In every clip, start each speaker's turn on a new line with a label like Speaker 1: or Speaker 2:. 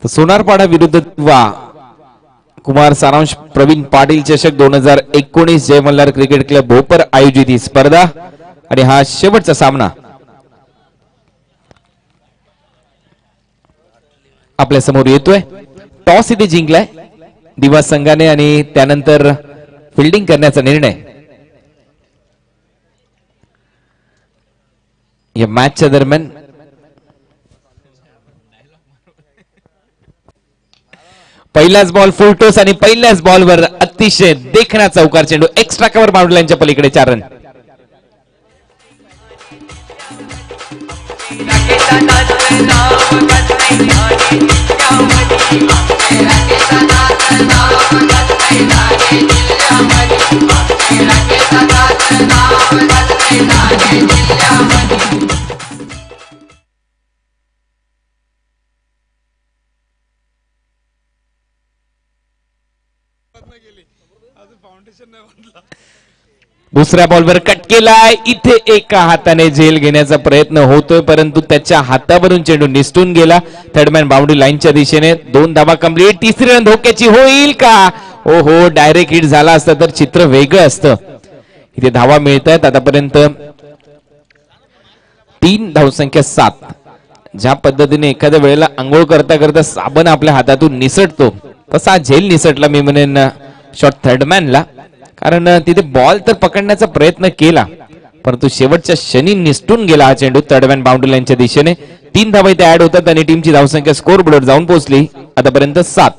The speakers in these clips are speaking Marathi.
Speaker 1: तर सोनारपाडा विरुद्ध वा कुमार सारांश प्रवीण पाटील चषक 2019 जय मल्हार क्रिकेट क्लब भोपर आयोजित ही स्पर्धा आणि हा शेवटचा सामना आपल्या समोर येतोय। टॉस इथे जिंकलाय दिवा संघाने आणि त्यानंतर फिल्डिंग करण्याचा निर्णय या मॅचच्या दरम्यान पहिलाच बॉल फुल टॉस आणि पहिल्याच बॉलवर अतिशय देखणा चौकार चेंडू एक्स्ट्रा कव्हर बाउंड्री लाईनच्या पलीकडे 4 रन। दुसऱ्या बॉलवर कट केलाय। इथे एका हाताने झेल घेण्याचा प्रयत्न होतोय परंतु त्याच्या हातावरून चेंडू निसटून गेला। थर्डमॅन बाउंड्री लाईनच्या दिशेने 2 धावा कंप्लीट। तिसरी रन धोक्याची होईल का? ओहो डायरेक्ट हिट झाला असता तर चित्र वेगळं असतं। इथे धावा मिळतात आतापर्यंत 3 धावसंख्या 7। ज्या पद्धतीने एखाद्या वेळेला अंघोळ करता करता साबण आपल्या हातातून निसटतो तसा झेल निसटला मी म्हणेन शॉट थर्डमॅनला, कारण तिथे बॉल तर पकडण्याचा प्रयत्न केला परंतु शेवटच्या क्षणी निसटून गेला हा चेंडू थर्डमॅन बाउंड्री लाईनच्या दिशेने। 3 धावा इथे ऍड होतात आणि टीमची धावसंख्या स्कोर बोर्डवर जाऊन पोहोचली आतापर्यंत 7।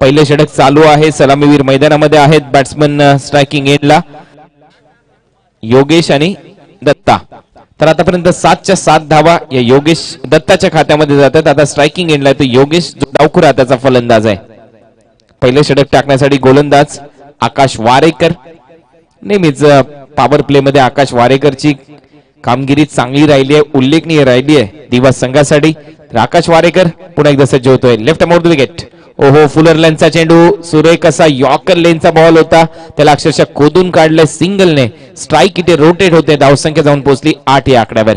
Speaker 1: पहिले षटक चालू आहे। सलामीवीर मैदानामध्ये आहेत। बॅट्समन स्ट्रायकिंग एंडला योगेश आणि दत्ता। तर आतापर्यंत 7च्या 7 धावा या योगेश दत्ताच्या खात्यामध्ये जातात। आता स्ट्रायकिंग एंडला तो योगेश डावखुरा त्याचा फलंदाज आहे। पहिले षटक टाकण्यासाठी गोलंदाज आकाश वारेकर। नेहमीच पॉवर प्ले मध्ये आकाश वारेकरची कामगिरी चांगली राहिली आहे, उल्लेखनीय राहिली आहे दिवा संघासाठी। तर आकाश वारेकर पुन्हा एकदा सज्ज होतोय। Left more the wicket. ओहो फुलर लेनचा चेंडू सुरेख असा यॉर्कर लेनचा बॉल होता, त्याला अक्षरशः खोदून काढले सिंगलने। स्ट्राइक इथे रोटेट होते। धावसंख्या जाऊन पोहोचली 8 या आकड्यावर।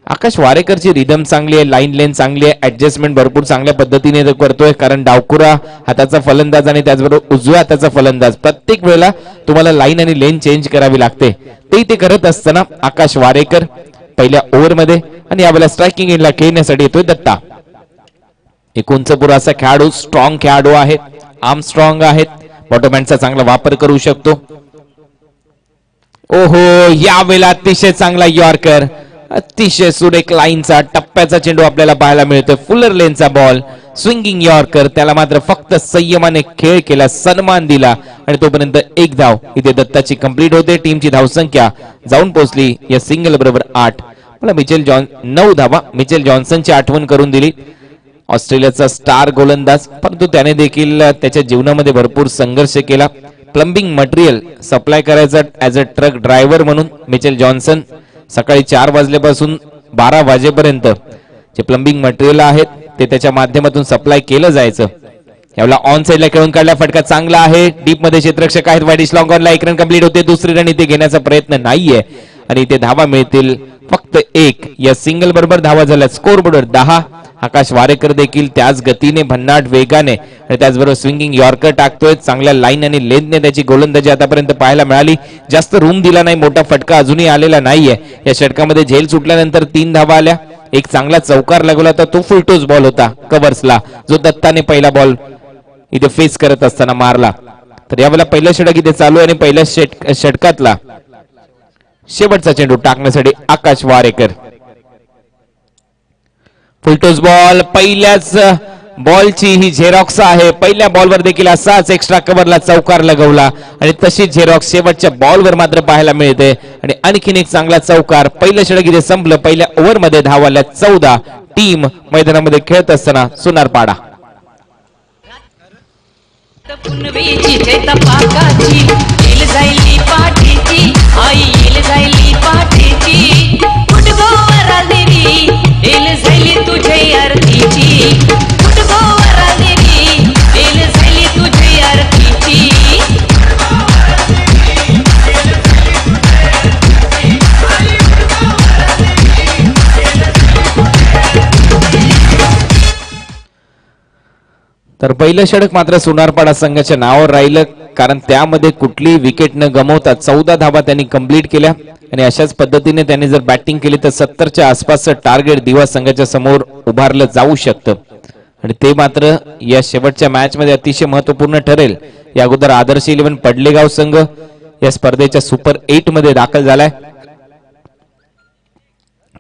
Speaker 1: आकाश वारेकरची रिदम चांगली आहे, लाईन लेन चांगली आहे, ऍडजस्टमेंट भरपूर चांगल्या पद्धतीने करतोय कारण डावखुरा हाताचा फलंदाज आणि त्याचबरोबर उजव्या हाताचा फलंदाज प्रत्येक वेळेला तुम्हाला लाईन आणि लेन चेंज करावी लागते ते करत असताना आकाश वारेकर पहिल्या ओव्हरमध्ये आणि यावेळेला स्ट्रायकिंग एंडला खेळण्यासाठी येतोय दत्ता। एक उंचपुरा असा खेळाडू, स्ट्रॉंग खेळाडू आहेत, आर्म स्ट्रॉंग आहेत, बॉटमहँडचा चांगला वापर करू शकतो। ओहो यावेळेला अतिशय चांगला यॉर्कर, अतिशय सुरेख लाईनचा टप्प्याचा चेंडू आपल्याला पाहायला मिळतोय। फुलर लेनचा बॉल स्विंगिंग यॉर्कर, त्याला मात्र फक्त संयमाने खेळ केला, सन्मान दिला आणि तोपर्यंत 1 धाव इथे दत्ताची कंप्लीट होते। टीमची धावसंख्या जाऊन पोहोचली या सिंगल बरोबर 8। मला 9 धावा मिचेल जॉन्सनची आठवण करून दिली। ऑस्ट्रेलियाचा स्टार गोलंदाज परंतु त्याने देखील त्याच्या जीवनामध्ये भरपूर संघर्ष केला। प्लंबिंग मटेरियल सप्लाय करायचा ऍज अ ट्रक ड्रायव्हर म्हणून मिचेल जॉन्सन सकाळी 4 वाजल्यापासून 12 वाजेपर्यंत जे प्लंबिंग मटेरियल आहेत ते त्याच्या माध्यमातून सप्लाय केलं जायचं। यावेळेला ऑन साइडला खेळून काढला, फटका चांगला आहे। डीप मध्ये क्षेत्ररक्षक आहेत, वाईड लॉंग ऑनला 1 रन कंप्लीट होते। दुसरी रन इथे घेण्याचा प्रयत्न नाहीये आणि इथे धावा मिळतील फक्त 1। या सिंगल बरोबर धावा झाल्या स्कोर बोर्डवर 10। आकाश वारेकर देखील त्याच गतीने भन्नाट वेगाने आणि त्याचबरोबर स्विंगिंग यॉर्कर टाकतोय। चांगल्या लाईन आणि लेंथने त्याची गोलंदाजी आतापर्यंत पाहायला मिळाली। जास्त रूम दिला नाही, मोठा फटका अजूनही आलेला नाहीये। या षटकामध्ये झेल सुटल्यानंतर 3 धावा आल्या। एक चांगला चौकार लागला होता, तो फुलटोस बॉल होता कव्हर्सला, जो दत्ताने पहिला बॉल इथे फेस करत असताना मारला। तर यावेळेला पहिलं षटक इथे चालू आहे आणि पहिल्या षटकातला शेवटचा चेंडू टाकण्यासाठी आकाश वारेकर। फुलटोस बॉल पहिल्याच बॉलची ही झेरॉक्स आहे। पहिल्या बॉलवर देखील असाच एक्स्ट्रा कव्हरला चौकार लगवला आणि तशीच झेरॉक्स शेवटच्या बॉलवर मात्र पाहायला मिळते आणि आणखीन एक चांगला चौकार। पहिलं षटक इथे संपलं। पहिल्या ओव्हरमध्ये धावाल्या 14। टीम मैदानामध्ये खेळत असताना सोनारपाडा। तर पहिलं षटक मात्र सोनारपाडा संघाच्या नावावर राहिलं, कारण त्यामध्ये कुठली विकेट न गमावता 14 धावा त्यांनी कंप्लीट केल्या आणि अशाच पद्धतीने त्यांनी जर बॅटिंग केली तर 70च्या आसपासचं टार्गेट दिवा संघाच्या समोर उभारलं जाऊ शकतं आणि ते मात्र या शेवटच्या मॅच मध्ये अतिशय महत्वपूर्ण ठरेल. या अगोदर आदर्श 11 पडलेगाव संघ या स्पर्धेच्या सुपर 8 मध्ये दाखल झालाय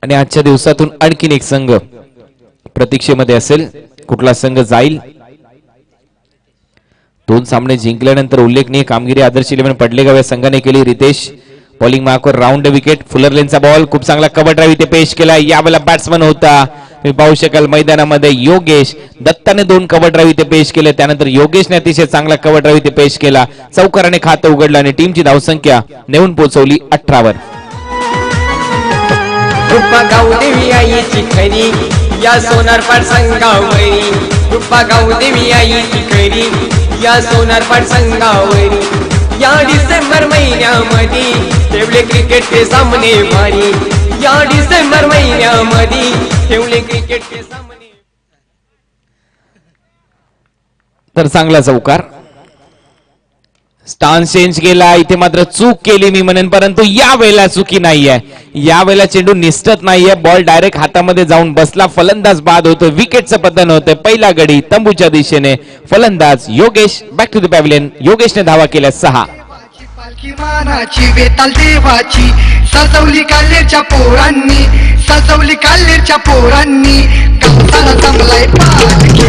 Speaker 1: आणि आजच्या दिवसातून आणखीन एक संघ प्रतीक्षेमध्ये असेल. कुठला संघ जाईल? 2 सामने जिंकल्यानंतर उल्लेखनीय कामगिरी आदर्श 11 पडलेगाव या संघाने केली. रितेश बॉलिंग मार्कवर राऊंड विकेट. फुलर लेनचा बॉल खूप चांगला कव्हर ड्राईव्ह इथे पेश केला. यावेळेला बॅट्समन होता, तुम्ही पाहू शकाल मैदानामध्ये योगेश दत्ताने 2 कव्हर ड्राईव्ह इथे पेश केले. त्यानंतर योगेशने अतिशय चांगला कव्हर ड्राईव्ह इथे पेश केला. चौकाराने खातं उघडलं आणि टीमची धावसंख्या नेऊन पोहोचवली 18 वर.
Speaker 2: देवी आईची खरी या सोनारपाड संघावरी, कृपा गाऊ देवी आईची खरी या सोनारपाड संघावरी. या डिसेंबर महिन्यामध्ये ठेवले क्रिकेटचे सामने भारी, या डिसेंबर महिन्यामध्ये ठेवले क्रिकेटचे सामने.
Speaker 1: तर चांगला चौकार. स्टान्स चेंज केला, इथे मात्र चूक केली मी म्हणेन, परंतु यावेळेला चुकी नाहीये. यावेळेला चेंडू निसटत नाहीये, बॉल डायरेक्ट हातामध्ये जाऊन बसला. फलंदाज बाद होतो, विकेटचं पतन होतं. पहिला गडी तंबूच्या दिशेने. फलंदाज Yogesh back to the pavilion. योगेशने धावा केल्या 6.
Speaker 3: मानाची वेताल देवाची सजवली काल्लेरच्या पोरांनी, सजवली काल्लेरच्या पोरांनी. गावसाला जमलाय पालखी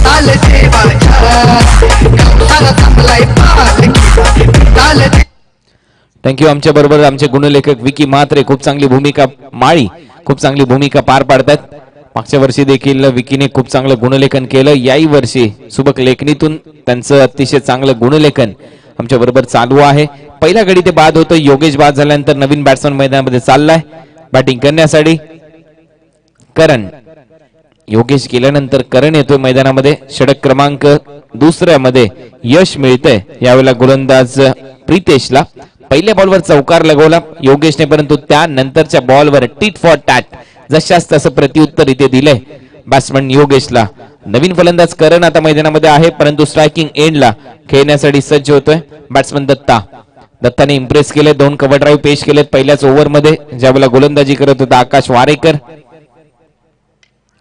Speaker 3: ताल देवाच्या, गावसाला जमलाय पालखी ताल.
Speaker 1: थँक्यू. आमच्या बरोबर आमचे गुणलेखक विकी म्हात्रे खूप चांगली भूमिका, माळी खूप चांगली भूमिका पार पाडतात. मागच्या वर्षी देखील विकीने खूप चांगलं गुणलेखन केलं. याही वर्षी सुबक लेखनीतून त्यांचं अतिशय चांगलं गुणलेखन आमच्या बरोबर चालू आहे. पहिला गडी ते बाद होतं. योगेश बाद झाल्यानंतर नवीन बॅट्समन मैदानामध्ये चाललाय बॅटिंग करण्यासाठी. करण, योगेश गेल्यानंतर करण येतोय मैदानामध्ये. षटक क्रमांक 2 मध्ये यश मिळतंय यावेळेला गोलंदाज प्रितेशला. पहिल्या बॉलवर चौकार लगवला योगेशने, परंतु त्यानंतरच्या बॉलवर टीट फॉर टॅट जशास तसं प्रत्युत्तर इथे दिलंय बॅट्समन योगेशला. नवीन फलंदाज करण आता मैदानामध्ये आहे, परंतु स्ट्रायकिंग एंडला खेळण्यासाठी सज्ज होतोय बॅट्समन दत्ता. दत्ताने इम्प्रेस केले. 2 कव्हर ड्राईव्ह पेश केलेत पहिल्याच ओव्हरमध्ये, ज्यावेळेला गोलंदाजी करत होता आकाश वारेकर.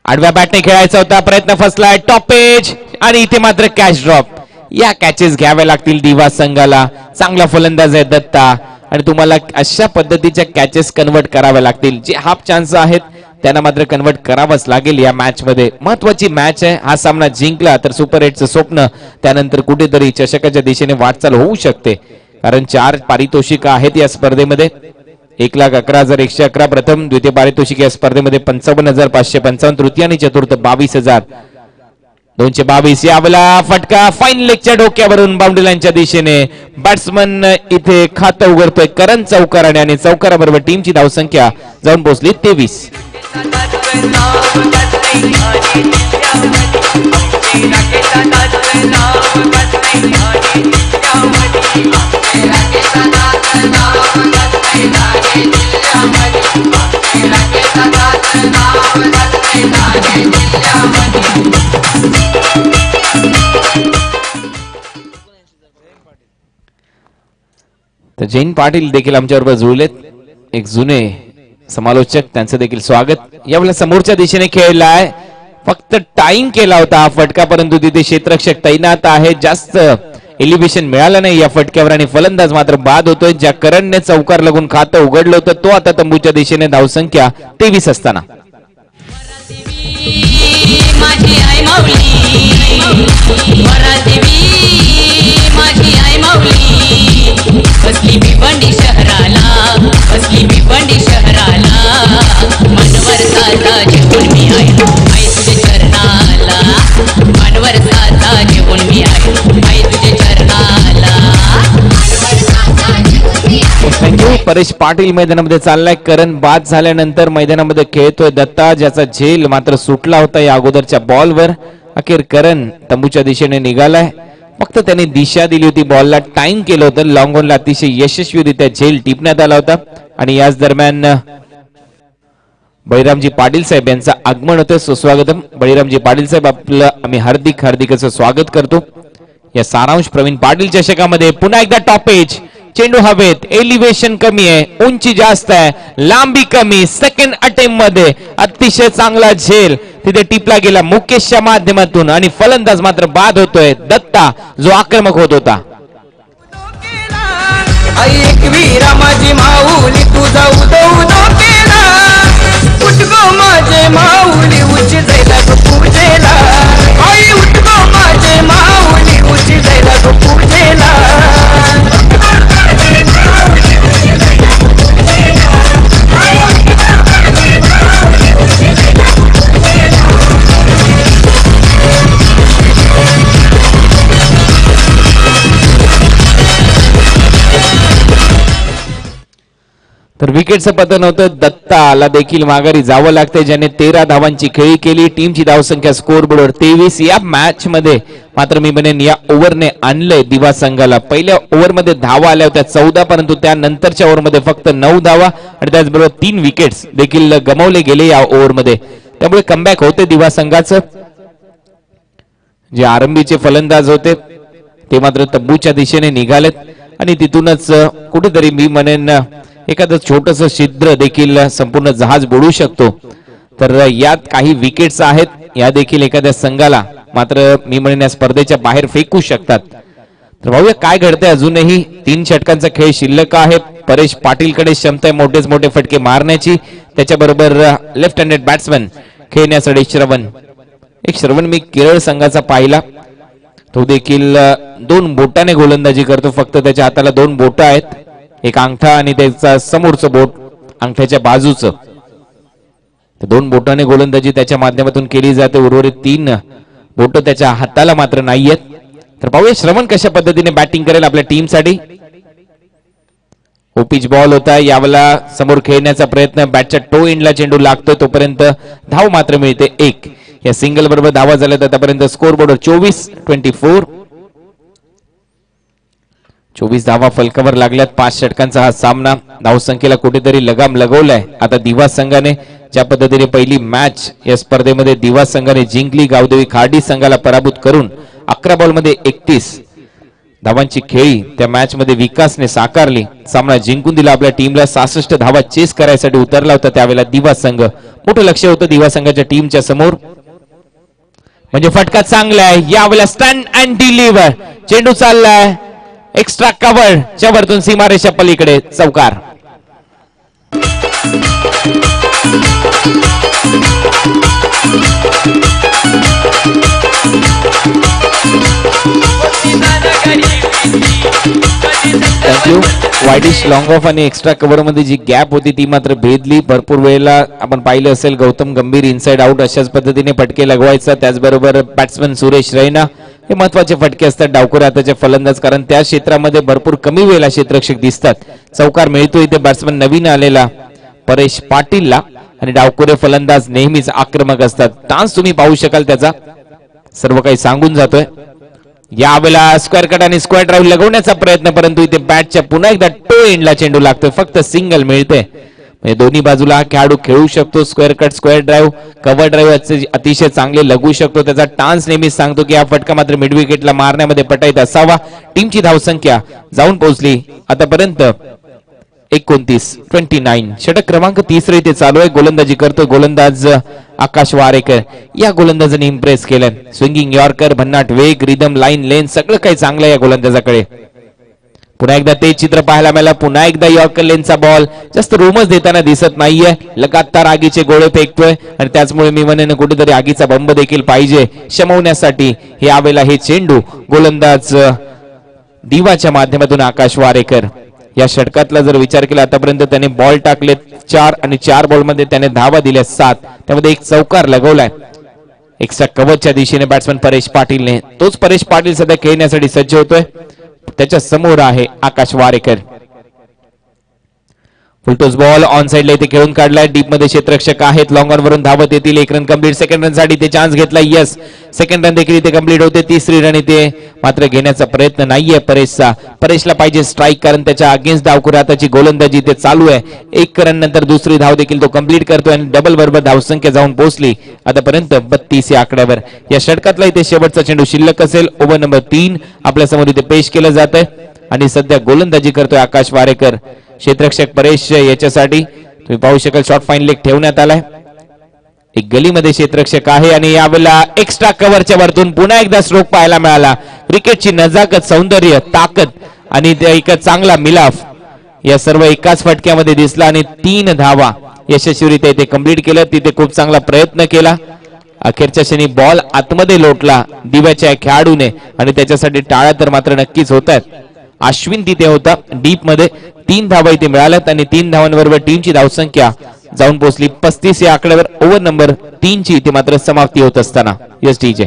Speaker 1: आडव्या बॅटने खेळायचा होता, प्रयत्न फसलाय. टॉप एज आणि इथे मात्र कॅच ड्रॉप. या कॅचेस घ्याव्या लागतील दिवा संघाला. चांगला फलंदाज आहे दत्ता आणि तुम्हाला अशा पद्धतीच्या कॅचेस कन्वर्ट कराव्या लागतील. जे हाफ चान्स आहेत त्यांना मात्र कन्वर्ट करावंच लागेल. या मॅच मध्ये महत्वाची मॅच आहे. हा सामना जिंकला तर सुपर 8चं स्वप्न त्यानंतर कुठेतरी चषकाच्या दिशेने वाटचाल होऊ शकते, कारण 4 पारितोषिक आहेत या स्पर्धेमध्ये. 1,11,111 प्रथम, द्वितीय पारितोषिक या स्पर्धेमध्ये 55,555, तृतीय आणि चतुर्थ 22,222. यावेळेला फटका फाईन लेगच्या डोक्यावरून बाउंड्री लाईनच्या दिशेने. बॅट्समन इथे खातं उघडतोय करण चौकाराने आणि चौकाराबरोबर टीमची धावसंख्या जाऊन पोहोचली 23. तर जैन पाटील देखील आमच्याबरोबर जुळलेत, एक जुने समालोचक, त्यांचं देखील स्वागत. यावेळेला समोरच्या दिशेने खेळलाय, फक्त टाइम केला होता हा फटका, परंतु तिथे क्षेत्ररक्षक तैनात आहे. जास्त एलिव्हेशन मिळालं नाही या फटक्यावर आणि फलंदाज मात्र बाद होतोय. ज्या करणने चौकार लागून खातं उघडलं होतं तो आता तंबूच्या दिशेने धावसंख्या 23 असताना.
Speaker 4: बसली भिवंडी शहराला, बसली भिवंडी शहराला, मनवर साधा जेवून मी आयो आई तुझे चरणाला, मनवर साधा जेवून मी आयो आई तुझे चरणाला.
Speaker 1: थँक्यू. परेश पाटील मैदानामध्ये चाललाय. करण बाद झाल्यानंतर मैदानामध्ये खेळतोय दत्ता, ज्याचा झेल मात्र सुटला होता या अगोदरच्या बॉलवर. अखेर करण तंबूच्या दिशेने निघालाय. फक्त त्यांनी दिशा दिली होती, बॉलला टाइम केलं होतं. लॉंग ऑनला अतिशय यशस्वीरित्या झेल टिपण्यात आला होता आणि याच दरम्यान बळीरामजी पाटील साहेब यांचं आगमन होतं. सुस्वागतम बळीरामजी पाटील साहेब, आपलं आम्ही हार्दिक हार्दिक असं स्वागत करतो. या सारांश प्रवीण पाटील चषकामध्ये पुन्हा एकदा टॉपेज, चेंडू हवेत, एलिव्हेशन कमी आहे, उंची जास्त आहे, लांबी कमी, सेकंड अटेम्प्ट मध्ये अतिशय चांगला झेल तिथे टिपला गेला मुकेशच्या माध्यमातून आणि फलंदाज मात्र बाद होतोय दत्ता, जो आक्रमक होत होता.
Speaker 2: ऐक वीरा माझी माऊली तुझा उदो केला, उठगो माझे माऊली उची जायला गो पूजेला, आई उठगो माझे माऊली उची जायला गो पूजेला.
Speaker 1: तर विकेटचं पतन होतं. दत्ताला देखील माघारी जावं लागतंय, ज्याने 13 धावांची खेळी केली. टीमची धावसंख्या स्कोर बोर्डवर 23. या मॅच मध्ये मात्र मी म्हणेन या ओव्हरने आणलंय दिवा संघाला. पहिल्या ओव्हरमध्ये धावा आल्या होत्या 14, परंतु त्यानंतरच्या ओव्हरमध्ये फक्त 9 धावा आणि त्याचबरोबर 3 विकेट्स देखील गमावले गेले या ओव्हरमध्ये. त्यामुळे कमबॅक होते दिवा संघाचं. जे आरंभीचे फलंदाज होते ते मात्र तब्बूच्या दिशेने निघालेत आणि तिथूनच कुठेतरी मी म्हणेन एखादं छोटस छिद्र देखील संपूर्ण जहाज बुडू शकतो. तर यात काही विकेट्स आहेत, या देखील एखाद्या संघाला मात्र मी म्हणेन या स्पर्धेच्या बाहेर फेकू शकतात. तर भाऊया काय घडतंय, अजूनही 3 षटकांचा खेळ शिल्लक आहे. परेश पाटीलकडे क्षमता आहे मोठेच मोठे फटके मारण्याची, त्याच्याबरोबर लेफ्ट हँडेड बॅट्समन खेळण्यासाठी श्रवण मी केरळ संघाचा पाहिला, तो देखील 2 बोटाने गोलंदाजी करतो. फक्त त्याच्या हाताला 2 बोट आहेत, एक अंगठा आणि त्याचा समोरचं बोट अंगठ्याच्या बाजूचं. 2 बोटाने गोलंदाजी त्याच्या माध्यमातून केली जाते. उर्वरित 3 बोट त्याच्या हाताला मात्र नाहीयेत. तर पाहूया श्रवण कशा पद्धतीने बॅटिंग करेल आपल्या टीमसाठी. ओपीच बॉल होता, यावेळेला समोर खेळण्याचा प्रयत्न, बॅटच्या टो एंडला चेंडू लागतोय, तोपर्यंत धाव मात्र मिळते 1. या सिंगल बरोबर धावा झाल्या आतापर्यंत स्कोर बोर्डवर 24-24. 24 धावा फलकावर लागल्यात. 5 षटकांचा हा सामना, धावसंख्येला कुठेतरी लगाम लगवलाय. आता दिवा संघाने ज्या पद्धतीने पहिली मॅच या स्पर्धेमध्ये दिवा संघाने जिंकली, गावदेवी खार्डी संघाला पराभूत करून 11 बॉलमध्ये 31 धावांची खेळी त्या मॅच मध्ये विकासने साकारली. सामना जिंकून दिला आपल्या टीमला. 66 धावा चेस करायसाठी उतरला होता त्यावेळेला दिवा संघ. मोठं लक्ष होतं दिवा संघाच्या टीमच्या समोर. म्हणजे फटका चांगला आहे यावेळेला, स्टँड अँड डिलिव्हर, चेंडू चाललाय एक्स्ट्रा कव्हर च्या वरतून सीमारेषा पलीकडे, चौकार. थँक्यू. वाईडिश लॉंग ऑफ आणि एक्स्ट्रा कव्हर मध्ये जी गॅप होती ती मात्र भेदली. भरपूर वेळेला आपण पाहिलं असेल गौतम गंभीर इनसाइड आउट अशाच पद्धतीने फटके लगवायचा. त्याचबरोबर बॅट्समन सुरेश रैना हे महत्वाचे फटके असतात डावखुरे हाताचे फलंदाज, कारण त्या क्षेत्रामध्ये भरपूर कमी वेळेला क्षेत्ररक्षक दिसतात. चौकार मिळतो इथे बॅट्समन नवीन आलेला परेश पाटीलला आणि डावखुरे फलंदाज नेहमीच आक्रमक असतात. डान्स तुम्ही पाहू शकाल त्याचा, सर्व काही सांगून जातोय. यावेळेला स्क्वेअर कट आणि स्क्वेअर ड्राईव्ह लगवण्याचा प्रयत्न, परंतु इथे बॅटच्या पुन्हा एकदा टो एंडला चेंडू लागतोय. फक्त सिंगल मिळते. म्हणजे दोन्ही बाजूला हा खेळाडू खेळू शकतो. Square cut, square drive, cover drive अतिशय चांगले लगू शकतो. त्याचा टान्स नेहमीच सांगतो की हा फटका मात्र मिड विकेटला मारण्यामध्ये पटाईत असावा. टीमची धावसंख्या जाऊन पोहोचली आतापर्यंत 29. षटक क्रमांक 3 इथे चालू आहे. गोलंदाजी करतो गोलंदाज आकाश वारेकर. या गोलंदाजाने इम्प्रेस केलंय. स्विंगिंग यॉर्कर, भन्नाट वेग, रिदम, लाईन, लेन सगळं काही चांगलं या गोलंदाजाकडे. पुन्हा एकदा ते चित्र पाहायला मिळालं. पुन्हा एकदा यॉर्कर लेनचा बॉल जास्त रोमच देताना दिसत नाहीये. लगातार आगीचे गोळे फेकतोय आणि त्याचमुळे मी म्हणेन कुठेतरी आगीचा बंब देखील पाहिजे शमवण्यासाठी. हे यावेळेला हे चेंडू गोलंदाज दिवाच्या माध्यमातून आकाश वारेकर. या षटकातला जर विचार केला आतापर्यंत त्याने बॉल टाकले 4 आणि 4 बॉलमध्ये त्याने धावा दिल्या 7. त्यामध्ये एक चौकार लगवलाय. एक्स्ट्रा कव्हरच्या दिशेने बॅट्समन परेश पाटीलने. तोच परेश पाटील सध्या खेळण्यासाठी सज्ज होतोय. त्याच्या समोर आहे आकाश वारेकर. फुलटॉस बॉल ऑन साइडला इथे खेळून काढलाय. डीप मध्ये क्षेत्ररक्षक आहेत. लॉंग ऑन वरून धावत येतील. 1 रन कंप्लीट. सेकंड रन साठी ते चान्स घेतला. यस, सेकंड रन देखील इथे कंप्लीट होते. 3री रन इथे मात्र घेण्याचा प्रयत्न नाहीये परेशचा. परेशला पाहिजे स्ट्राईक, कारण त्याच्या अगेन्स्ट डावखुरी हाताची गोलंदाजी इथे चालू आहे. 1 रन नंतर दुसरी धाव देखील तो कंप्लीट करतोय आणि डबल बरोबर धावसंख्या जाऊन पोहोचली आतापर्यंत 32 या आकड्यावर. या षटकातला इथे शेवटचा चेंडू शिल्लक असेल. ओव्हर नंबर 3 आपल्या समोर इथे पेश केलं जात आहे आणि सध्या गोलंदाजी करतोय आकाश वारेकर. क्षेत्ररक्षक परेश याच्यासाठी तुम्ही पाहू शकाल शॉर्ट फाईन लेग ठेवण्यात आलाय. एक गलीमध्ये क्षेत्ररक्षक आहे आणि यावेळेला एक्स्ट्रा कव्हरच्या वरतून पुन्हा एकदा स्ट्रोक पाहायला मिळाला. क्रिकेटची नजाकत, सौंदर्य, ताकद आणि एक चांगला मिलाफ या सर्व एकाच फटक्यामध्ये दिसला आणि 3 धावा यशस्वीरित्या इथे कंप्लीट केलं. तिथे खूप चांगला प्रयत्न केला. अखेरच्या क्षणी बॉल आतमध्ये लोटला दिव्याच्या खेळाडूने आणि त्याच्यासाठी टाळ्या तर मात्र नक्कीच होत आहेत. अश्विन तिथे होता. डीप मध्ये 3 धावा इथे मिळाल्यात आणि 3 धावांबरोबर टीमची धावसंख्या जाऊन पोहोचली 35 या आकड्यावर. ओव्हर नंबर 3 ची इथे मात्र समाप्ती होत असताना यस डीजे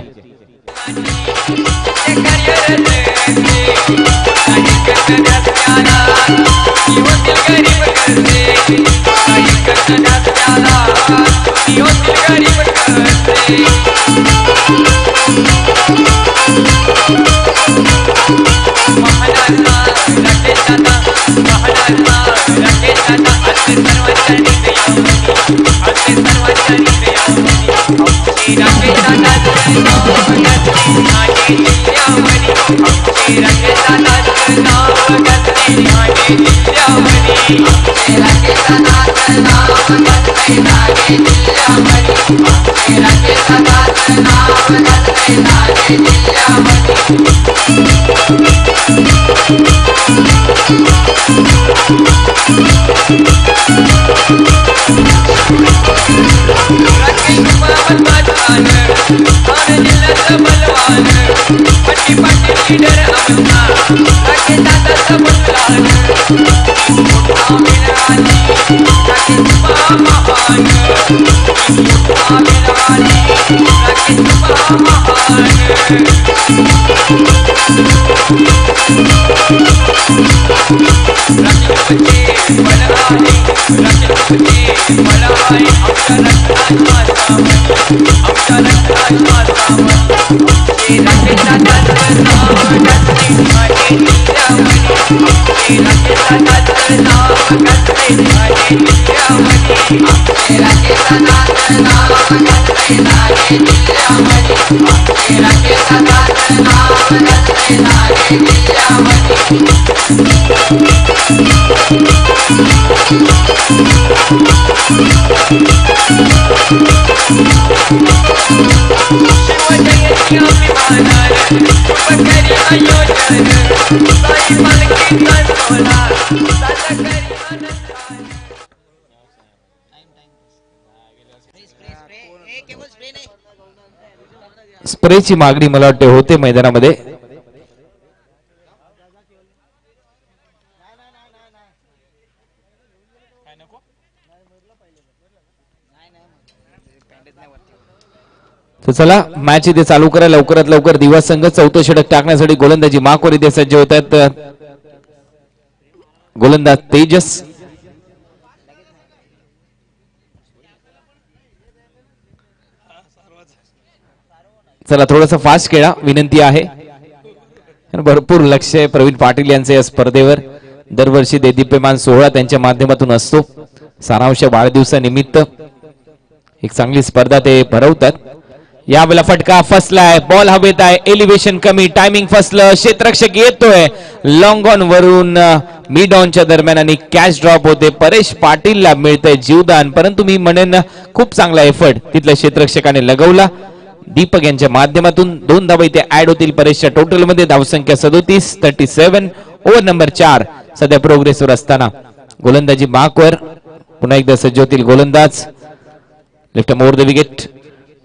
Speaker 1: स्प्रेची मागणी मला वाटते होते मैदानामध्ये. तर चला मॅच इथे चालू करा लवकरात लवकर. दिवा संघ 4थं षटक टाकण्यासाठी गोलंदाजी माकोर इथे सज्ज होत आहेत. गोलंदाज तेजस, चला थोडंसं फास्ट खेळा विनंती आहे. भरपूर लक्ष आहे प्रवीण पाटील यांचे या स्पर्धेवर. दरवर्षी देदीप्यमान सोहळा त्यांच्या माध्यमातून असतो. सारांश वाढदिवसानिमित्त एक चांगली स्पर्धा ते भरवतात. यावेळेला फटका फसलाय. बॉल हवेत आहे. एलिव्हेशन कमी. टायमिंग फसलं. क्षेत्ररक्षक येतोय लॉंग ऑन वरून मिड ऑनच्या दरम्यान आणि कॅच ड्रॉप होते. परेश पाटीलला मिळतंय जीवदान, परंतु मी म्हणेन खूप चांगला एफर्ट तिथल्या क्षेत्ररक्षकाने लगवला. दीपक यांच्या माध्यमातून 2 धावा इथे ऍड होतील परेशच्या टोटल मध्ये. धावसंख्या 37. ओव्हर नंबर 4 सध्या प्रोग्रेसवर असताना गोलंदाजी माकवर पुन्हा एकदा सज्ज होतील गोलंदाज. Left over the wicket.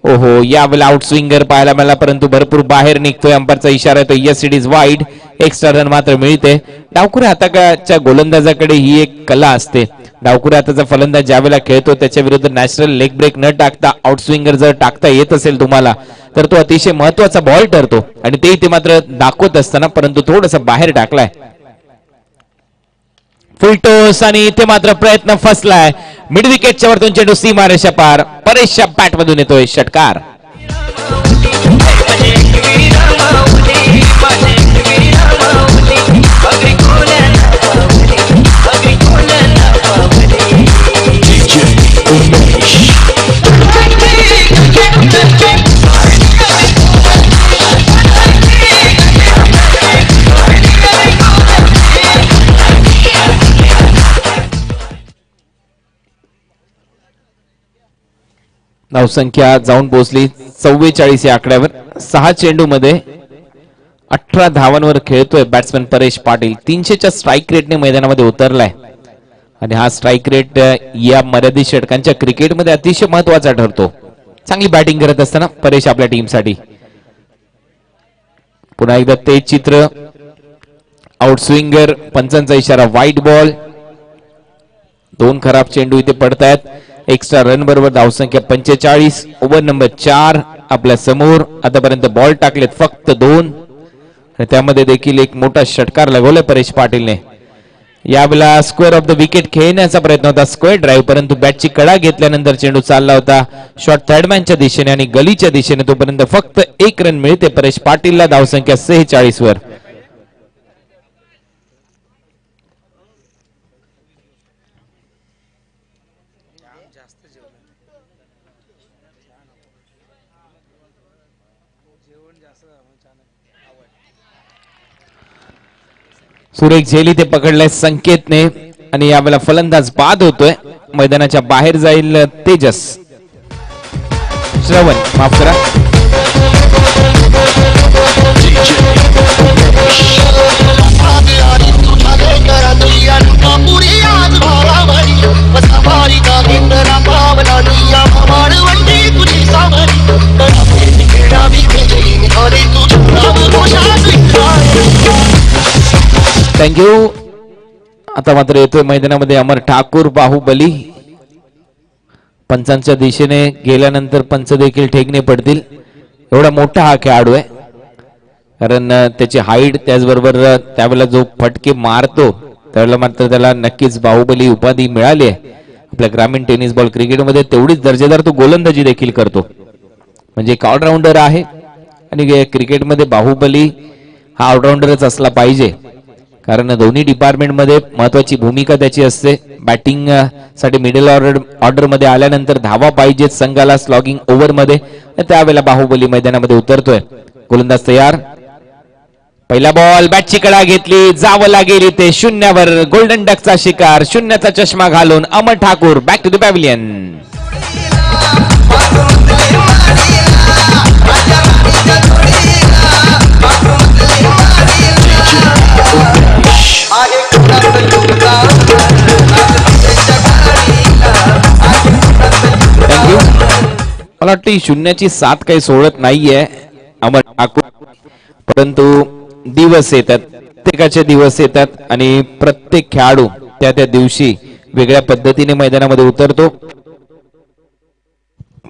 Speaker 1: ओहो, यावेळेला आउट स्विंगर पाहायला मिळाला, परंतु भरपूर बाहेर निघतोय. अंपायरचा इशारा येतो yes it is wide. Extra run मात्र मिळते. डावखुऱ्या हाताच्या गोलंदाजाकडे ही एक कला असते. डावखुऱ्या हाताचा फलंदाज ज्यावेळेला खेळतो त्याच्या विरुद्ध नॅचरल लेग ब्रेक न टाकता आउट स्विंगर जर टाकता येत असेल तुम्हाला तर तो अतिशय महत्वाचा बॉल ठरतो आणि ते इथे मात्र दाखवत असताना परंतु थोडंसं बाहेर टाकलाय. फुलटोस आणि इथे मात्र प्रयत्न फसलाय. मिड विकेटच्या वरतून चेंडू सीमारेषा पार. परेशच्या बॅट मधून येतोय षटकार. धावसंख्या जाऊन पोहोचली 44 या आकड्यावर. 6 चेंडू मध्ये 18 धावांवर खेळतोय बॅट्समन परेश पाटील. 300च्या स्ट्राईक रेटने मैदानामध्ये उतरलाय आणि हा स्ट्राईक रेट या मर्यादित षटकांच्या क्रिकेटमध्ये अतिशय महत्वाचा ठरतो. चांगली बॅटिंग करत असताना परेश आपल्या टीमसाठी. पुन्हा एकदा तेच चित्र. आउटस्विंगर, पंचांचा इशारा व्हाईट बॉल. 2 खराब चेंडू इथे पडतायत. एक्स्ट्रा रन बरोबर धावसंख्या 45. ओव्हर नंबर 4 आपल्या समोर. आतापर्यंत बॉल टाकलेत फक्त 2 आणि त्यामध्ये देखील एक मोठा षटकार लगवलाय परेश पाटीलने. यावेळेला स्क्वेअर ऑफ द विकेट खेळण्याचा प्रयत्न होता, स्क्वेअर ड्राईव्ह, परंतु बॅटची कडा घेतल्यानंतर चेंडू चालला होता शॉट थर्डमॅनच्या दिशेने आणि गलीच्या दिशेने. तोपर्यंत फक्त 1 रन मिळते परेश पाटीलला. धावसंख्या 46 वर. सुरेख झेली ते पकडलाय संकेतने आणि यावेळेला फलंदाज बाद होतोय. मैदानाच्या बाहेर जाईल तेजस. श्रवण माफ करा. थँक्यू. आता मात्र येतोय मैदानामध्ये अमर ठाकूर बाहुबली. पंचांच्या दिशेने गेल्यानंतर पंच देखील ठेकणे पडतील. एवढा मोठा हा खेळाडू आहे, कारण त्याची हाईट, त्याचबरोबर त्यावेळेला जो फटके मारतो त्यावेळेला मात्र त्याला नक्कीच बाहुबली उपाधी मिळाली आहे. आपल्या ग्रामीण टेनिस बॉल क्रिकेटमध्ये तेवढीच दर्जेदार तो गोलंदाजी देखील करतो. म्हणजे एक ऑलराऊंडर आहे आणि क्रिकेटमध्ये बाहुबली हा ऑलराऊंडरच असला पाहिजे, कारण दोन्ही डिपार्टमेंट मध्ये महत्वाची भूमिका त्याची असते. बॅटिंग साठी मिडल ऑर्डर मध्ये आल्यानंतर धावा पाहिजेत संघाला स्लॉगिंग ओव्हर मध्ये. त्यावेळेला बाहुबली मैदानामध्ये उतरतोय. गोलंदाज तयार. पहिला बॉल, बॅटची कडा घेतली, जावं लागेल इथे 0 वर. गोल्डन डकचा शिकार, 0चा चष्मा घालून Amar Thakur back to the pavilion. मला वाटतं 0ची 7 काही सोडत नाहीये अमर ठाकूर, परंतु दिवस येतात, प्रत्येकाचे दिवस येतात आणि प्रत्येक खेळाडू त्या त्या दिवशी वेगळ्या पद्धतीने मैदानामध्ये उतरतो.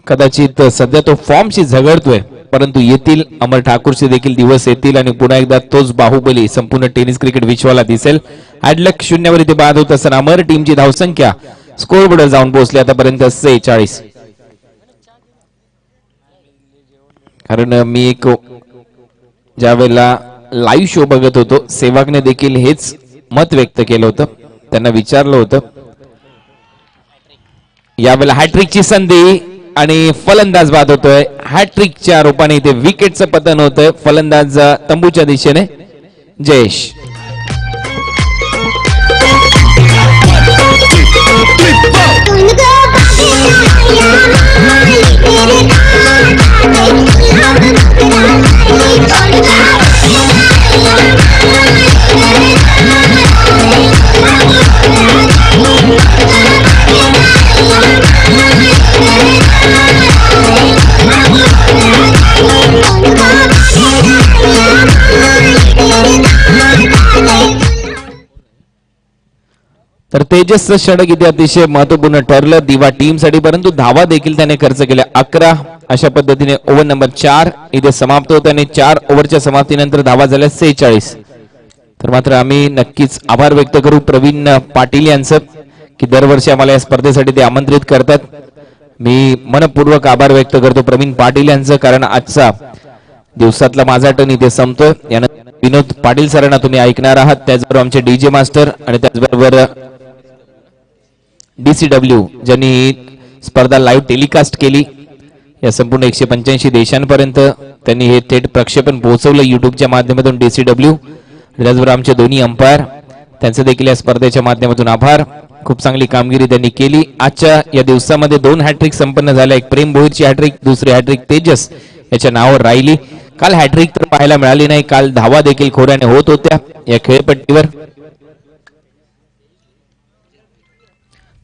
Speaker 1: कदाचित सध्या तो फॉर्मशी झगडतोय, परंतु येतील अमर ठाकूरचे देखील दिवस येतील आणि पुन्हा एकदा तोच बाहुबली संपूर्ण टेनिस क्रिकेट विश्वाला दिसेल. हॅडलक 0 वर इथे बाद होत असताना अमर टीमची धावसंख्या स्कोरबोर्डवर जाऊन पोहोचली आतापर्यंत 46. कारण मी एक ज्या वेळेला लाईव्ह शो बघत होतो, सेवागने देखील हेच मत व्यक्त केलं होतं. त्यांना विचारलं होतं. यावेळेला हॅट्रिकची संधी आणि फलंदाज बाद होतोय. हॅट्रिकच्या रूपाने इथे विकेटचं पतन होतंय. फलंदाज तंबूच्या दिशेने जयेश. तर तेजसचं षटक इथे अतिशय महत्वपूर्ण ठरलं दिवा टीमसाठी, परंतु धावा देखील त्याने खर्च केल्या 11. अशा पद्धतीने ओव्हर नंबर 4 इथे समाप्त होत आणि 4 ओव्हरच्या समाप्तीनंतर धावा झाल्या 46. तर मात्र आम्ही नक्कीच आभार व्यक्त करू प्रवीण पाटील यांचं की दरवर्षी आम्हाला या स्पर्धेसाठी ते आमंत्रित करतात. मी मनपूर्वक आभार व्यक्त करतो प्रवीण पाटील यांचं, कारण आजचा दिवसातला माझा टर्न इथे संपतोय. यानंतर विनोद पाटील सरांना तुम्ही ऐकणार आहात, त्याचबरोबर आमचे डीजे मास्टर आणि त्याचबरोबर DCW ज्यांनी स्पर्धा लाईव्ह टेलिकास्ट केली. या संपूर्ण 185 देशांपर्यंत त्यांनी हे थेट प्रक्षेपण पोहोचवलं युट्यूबच्या माध्यमातून DCW. त्याचबरोबर आमचे दोन्ही अंपायर त्यांचं देखील या स्पर्धेच्या माध्यमातून आभार. खूप चांगली कामगिरी त्यांनी केली. आजच्या या दिवसामध्ये 2 हॅट्रिक संपन्न झाल्या. एक प्रेम भोईरची हॅट्रिक, दुसरी हॅट्रिक तेजस याच्या नावावर राहिली. काल हॅट्रिक तर पाहायला मिळाली नाही, काल धावा देखील खोऱ्याने होत होत्या या खेळपट्टीवर.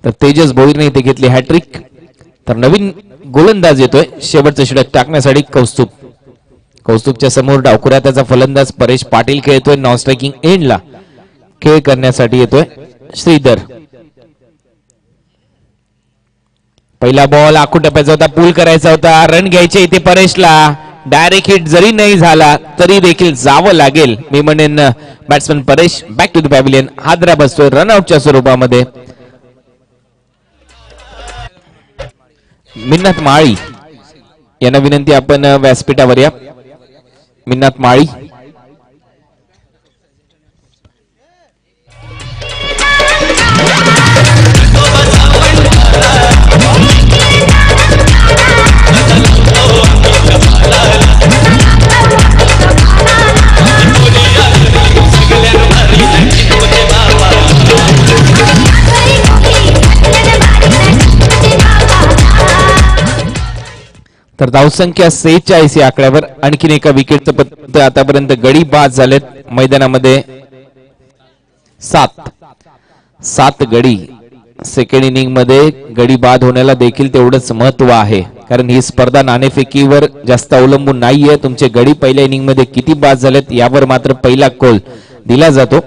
Speaker 1: तर तेजस भोईरने इथे घेतली हॅट्रिक. तर नवीन गोलंदाज येतोय शेवटचं षटक टाकण्यासाठी कौस्तुभ. कौस्तुभच्या समोर डावखुऱ्या त्याचा फलंदाज परेश पाटील खेळतोय. नॉन स्ट्रायकिंग एंडला खेळ करण्यासाठी येतोय श्रीधर. पहिला बॉल आखून टप्प्याचा होता, पूल करायचा होता, रन घ्यायचे इथे परेशला. डायरेक्ट हिट जरी नाही झाला तरी देखील जावं लागेल. मी म्हणेन batsman Paresh back to the pavilion. हादरा बसतोय रनआउटच्या स्वरूपामध्ये. मिन्नाथ माळी यांना विनंती, आपण व्यासपीठावर या. मिन्नाथ माळी. तर धावसंख्या 46 या आकड्यावर आणखीन एका विकेटचं पत्र. आतापर्यंत गडी बाद झालेत मैदानामध्ये 7 गडी. सेकंड इनिंग मध्ये गडी बाद होण्याला देखील तेवढंच महत्व आहे, कारण ही स्पर्धा नाणेफेकीवर जास्त अवलंबून नाहीये. तुमचे गडी पहिल्या इनिंग मध्ये किती बाद झालेत यावर मात्र पहिला कॉल दिला जातो.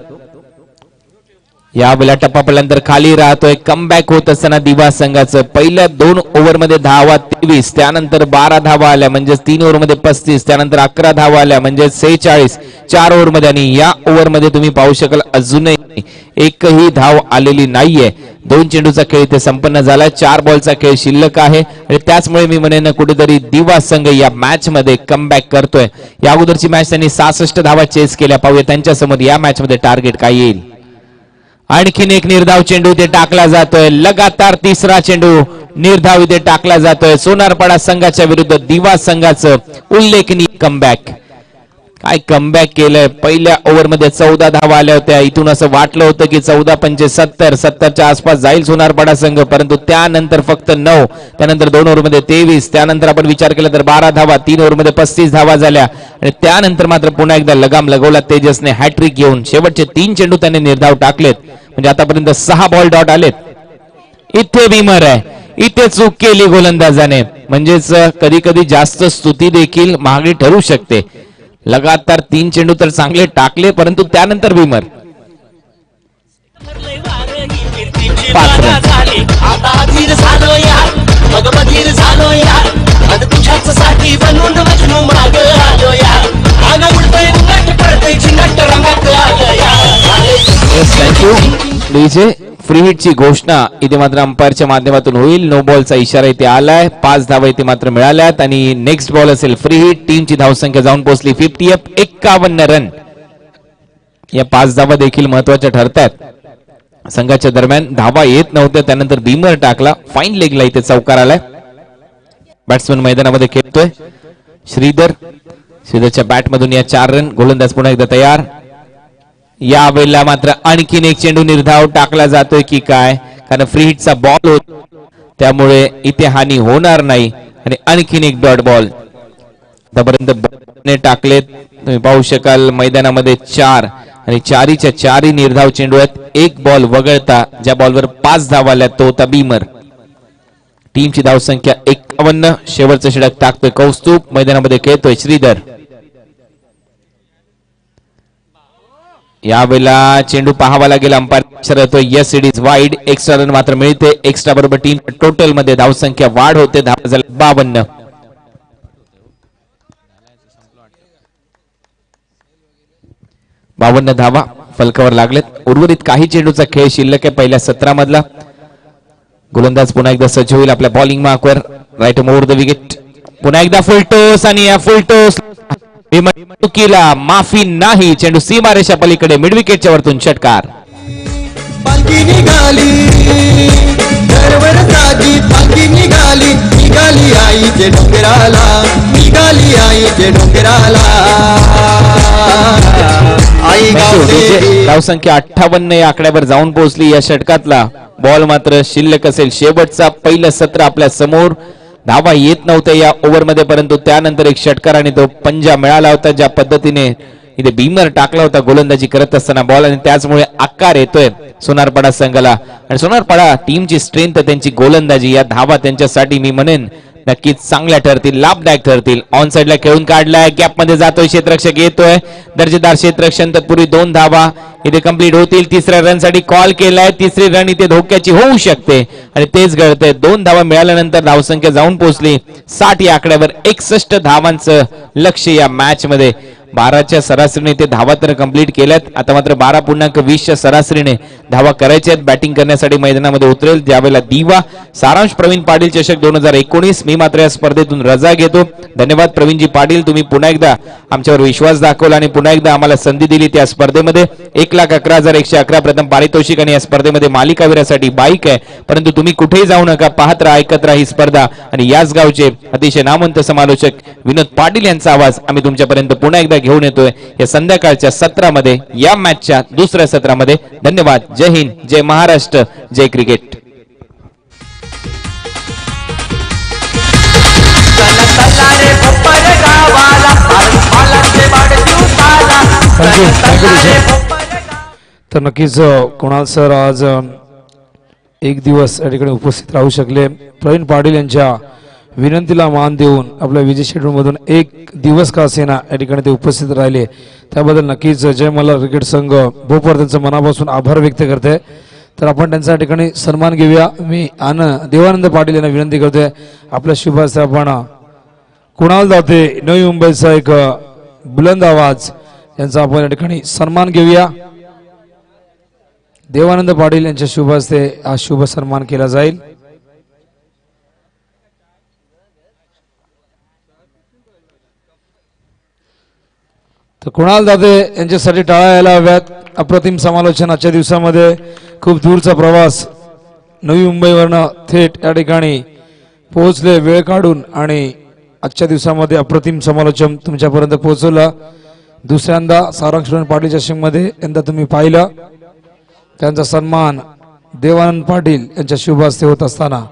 Speaker 1: या वेळेला टप्पा पडल्यानंतर खाली राहतोय. कमबॅक होत असताना दिवा संघाचं पहिल्या 2 ओव्हरमध्ये धावा 23, त्यानंतर 12 धावा आल्या म्हणजेच 3 ओव्हरमध्ये 35, त्यानंतर 11 धावा आल्या म्हणजे 46 4 ओव्हरमध्ये. आणि या ओव्हरमध्ये तुम्ही पाहू शकाल अजूनही एकही धाव आलेली नाहीये. 2 चेंडूचा खेळ इथे संपन्न झाला. 4 बॉलचा खेळ शिल्लक आहे आणि त्याचमुळे मी म्हणेन कुठेतरी दिवा संघ या मॅच मध्ये कमबॅक करतोय. या अगोदरची मॅच त्यांनी 66 धावा चेस केल्या. पाहूया त्यांच्या समोर या मॅच मध्ये टार्गेट काय येईल. आणखीन एक निर्धाव चेंडू इथे टाकला जातोय. लगातार 3रा चेंडू निर्धाव इथे टाकला जातोय. सोनारपाडा संघाच्या विरुद्ध दिवा संघाचं उल्लेखनीय कमबॅक. काय कमबॅक केलंय. पहिल्या ओव्हरमध्ये 14 धावा आल्या होत्या. इथून असं वाटलं होतं की 14 पंचे 70च्या आसपास जाईल सोनारपाडा संघ, परंतु त्यानंतर फक्त 9, त्यानंतर 2 ओव्हरमध्ये 23, त्यानंतर आपण विचार केला तर 12 धावा, 3 ओव्हरमध्ये 35 धावा झाल्या आणि त्यानंतर मात्र पुन्हा एकदा लगाम लगवला तेजसने हॅट्रिक घेऊन. शेवटचे 3 चेंडू त्याने निर्धाव टाकलेत म्हणजे आतापर्यंत 6 बॉल डॉट आलेत. इथे बिमर आहे, इथे चूक केली गोलंदाजाने, म्हणजेच कधी कधी जास्त स्तुती देखील महागडी ठरू शकते. लगातार 3 चेंडू तर चांगले टाकले, परंतु त्यानंतर बिमर. 5 रन. Thank you DJ. फ्री हिटची घोषणा इथे मात्र अंपायरच्या माध्यमातून होईल. नो बॉलचा इशारा इथे आलाय. 5 धावा इथे मात्र मिळाल्यात आणि नेक्स्ट बॉल असेल फ्री हिट. टीमची धावसंख्या जाऊन पोहोचली 50, 51 रन. या 5 धावा देखील महत्वाच्या ठरतात. संघाच्या दरम्यान धावा येत नव्हत्या, त्यानंतर बीमर टाकला. फाईन लेगला इथे चौकार आलाय. बॅट्समन मैदानामध्ये खेळतोय श्रीधर. श्रीधरच्या बॅटमधून या 4 रन. गोलंदाज पुन्हा एकदा तयार. या वेळेला मात्र आणखीन एक चेंडू निर्धाव टाकला जातोय की काय, कारण फ्री हिटचा बॉल होत, त्यामुळे इथे हानी होणार नाही. आणि आणखीन एक डॉट बॉल आतापर्यंत टाकलेत. तुम्ही पाहू शकाल मैदानामध्ये 4 आणि 4च्या 4 निर्धाव चेंडू आहेत. एक बॉल वगळता ज्या बॉलवर 5 धावा आल्या तो होता बीमर. टीमची धावसंख्या 51. शेवटचं षटक टाकतोय कौस्तुभ. मैदानामध्ये खेळतोय श्रीधर. यावेळेला चेंडू पाहावा लागेल. अंपायर येतोय yes it is wide. Extra run मात्र मिळते. एक्स्ट्रा बरोबर टीम टोटल मध्ये धावसंख्या वाढ होते. धावा झाल्या 52. 52 धावा. फलकावर लागलेत. उर्वरित काही चेंडूचा खेळ शिल्लक आहे पहिल्या सत्रामधला. गोलंदाज पुन्हा एकदा सज्ज होईल आपल्या बॉलिंग मार्कवर. Right over the wicket. पुन्हा एकदा फुल टॉस आणि या फुल टॉस चुकीला माफी नाही. चेंडू सीमारेषा पलीकडे मिड विकेटच्या वरतून षटकार.
Speaker 2: पालखी निघाली दरवर साजी पालखी निघाली निघाली आईचे डोंगराला निघाली आईचे डोंगराला आई गावते.
Speaker 1: धावसंख्या 58 या आकड्यावर जाऊन पोहोचली या षटकातला. बॉल मात्र शिल्लक असेल शेवटचा. पहिलं सत्र आपल्या समोर. धावा येत नव्हत्या या ओव्हरमध्ये, परंतु त्यानंतर एक षटकार आणि तो पंजा मिळाला होता. ज्या पद्धतीने इथे बीमर टाकला होता गोलंदाजी करत असताना बॉल, आणि त्याचमुळे आकार येतोय सोनारपाडा संघाला. आणि सोनारपाडा टीमची स्ट्रेंथ, त्यांची गोलंदाजी, या धावा त्यांच्यासाठी मी म्हणेन नक्कीच चांगल्या ठरतील, लाभदायक ठरतील. ऑन साइडला खेळून काढलाय, गॅप मध्ये जातोय, क्षेत्ररक्षक येतोय, दर्जेदार क्षेत्ररक्षण. तत्पूर्वी 2 धावा इथे कंप्लीट होतील. तिसऱ्या रन साठी कॉल केलाय. तिसरी रन इथे धोक्याची होऊ शकते आणि तेच घडतंय. 2 धावा मिळाल्यानंतर धावसंख्या जाऊन पोहोचली 60 या आकड्यावर. 61 धावांचं लक्ष या मॅच मध्ये. 12च्या सरासरीने ते धावा तर कंप्लीट केल्यात. आता मात्र 12.20च्या सरासरीने धावा करायच्या आहेत. बॅटिंग करण्यासाठी मैदानामध्ये उतरेल ज्यावेळेला दिवा. सारांश प्रवीण पाटील चषक 2019. मी मात्र या स्पर्धेतून रजा घेतो. धन्यवाद प्रवीणजी पाटील, तुम्ही पुन्हा एकदा आमच्यावर विश्वास दाखवला आणि पुन्हा एकदा आम्हाला संधी दिली त्या स्पर्धेमध्ये. 1,11,111 प्रथम पारितोषिक आणि या स्पर्धेमध्ये मालिकावीरासाठी बाईक आहे. परंतु तुम्ही कुठेही जाऊ नका, पाहत राहा, ऐकत राहा ही स्पर्धा. आणि याच गावचे अतिशय नामवंत समालोचक विनोद पाटील यांचा आवाज आम्ही तुमच्यापर्यंत पुन्हा एकदा घेऊन येतोय या संध्याकाळच्या सत्रामध्ये, या मॅचच्या दुसऱ्या सत्रामध्ये. धन्यवाद. जय हिंद, जय महाराष्ट्र, जय क्रिकेट.
Speaker 5: तर नक्कीच कुणाल सर आज एक दिवस या ठिकाणी उपस्थित राहू शकले. प्रवीण पाटील यांच्या विनंतीला मान देऊन आपल्या विजय शेड्यूलमधून एक दिवस का असेना या ठिकाणी ते उपस्थित राहिले, त्याबद्दल नक्कीच जय मल्हार क्रिकेट संघ भोपर त्यांचं मनापासून आभार व्यक्त करते. तर आपण त्यांच्या ठिकाणी सन्मान घेऊया. मी देवानंद पाटील यांना विनंती करतोय आपल्या शुभ हस्ते आपण कुणाल दाते नवी मुंबईचा एक बुलंद आवाज यांचा आपण या ठिकाणी सन्मान घेऊया. देवानंद पाटील यांच्या शुभ हस्ते हा शुभ सन्मान केला जाईल. तर कुणाल दाते यांच्यासाठी टाळ्या यायला हव्यात. अप्रतिम समालोचन आजच्या दिवसामध्ये. खूप दूरचा प्रवास नवी मुंबईवरनं थेट या ठिकाणी पोहोचले वेळ काढून, आणि आजच्या दिवसामध्ये अप्रतिम समालोचन तुमच्यापर्यंत पोहोचवलं. दुसऱ्यांदा सारांश पाटील चषकमध्ये यंदा तुम्ही पाहिलं. त्यांचा सन्मान देवानंद पाटील यांच्या शुभ हस्ते होत असताना.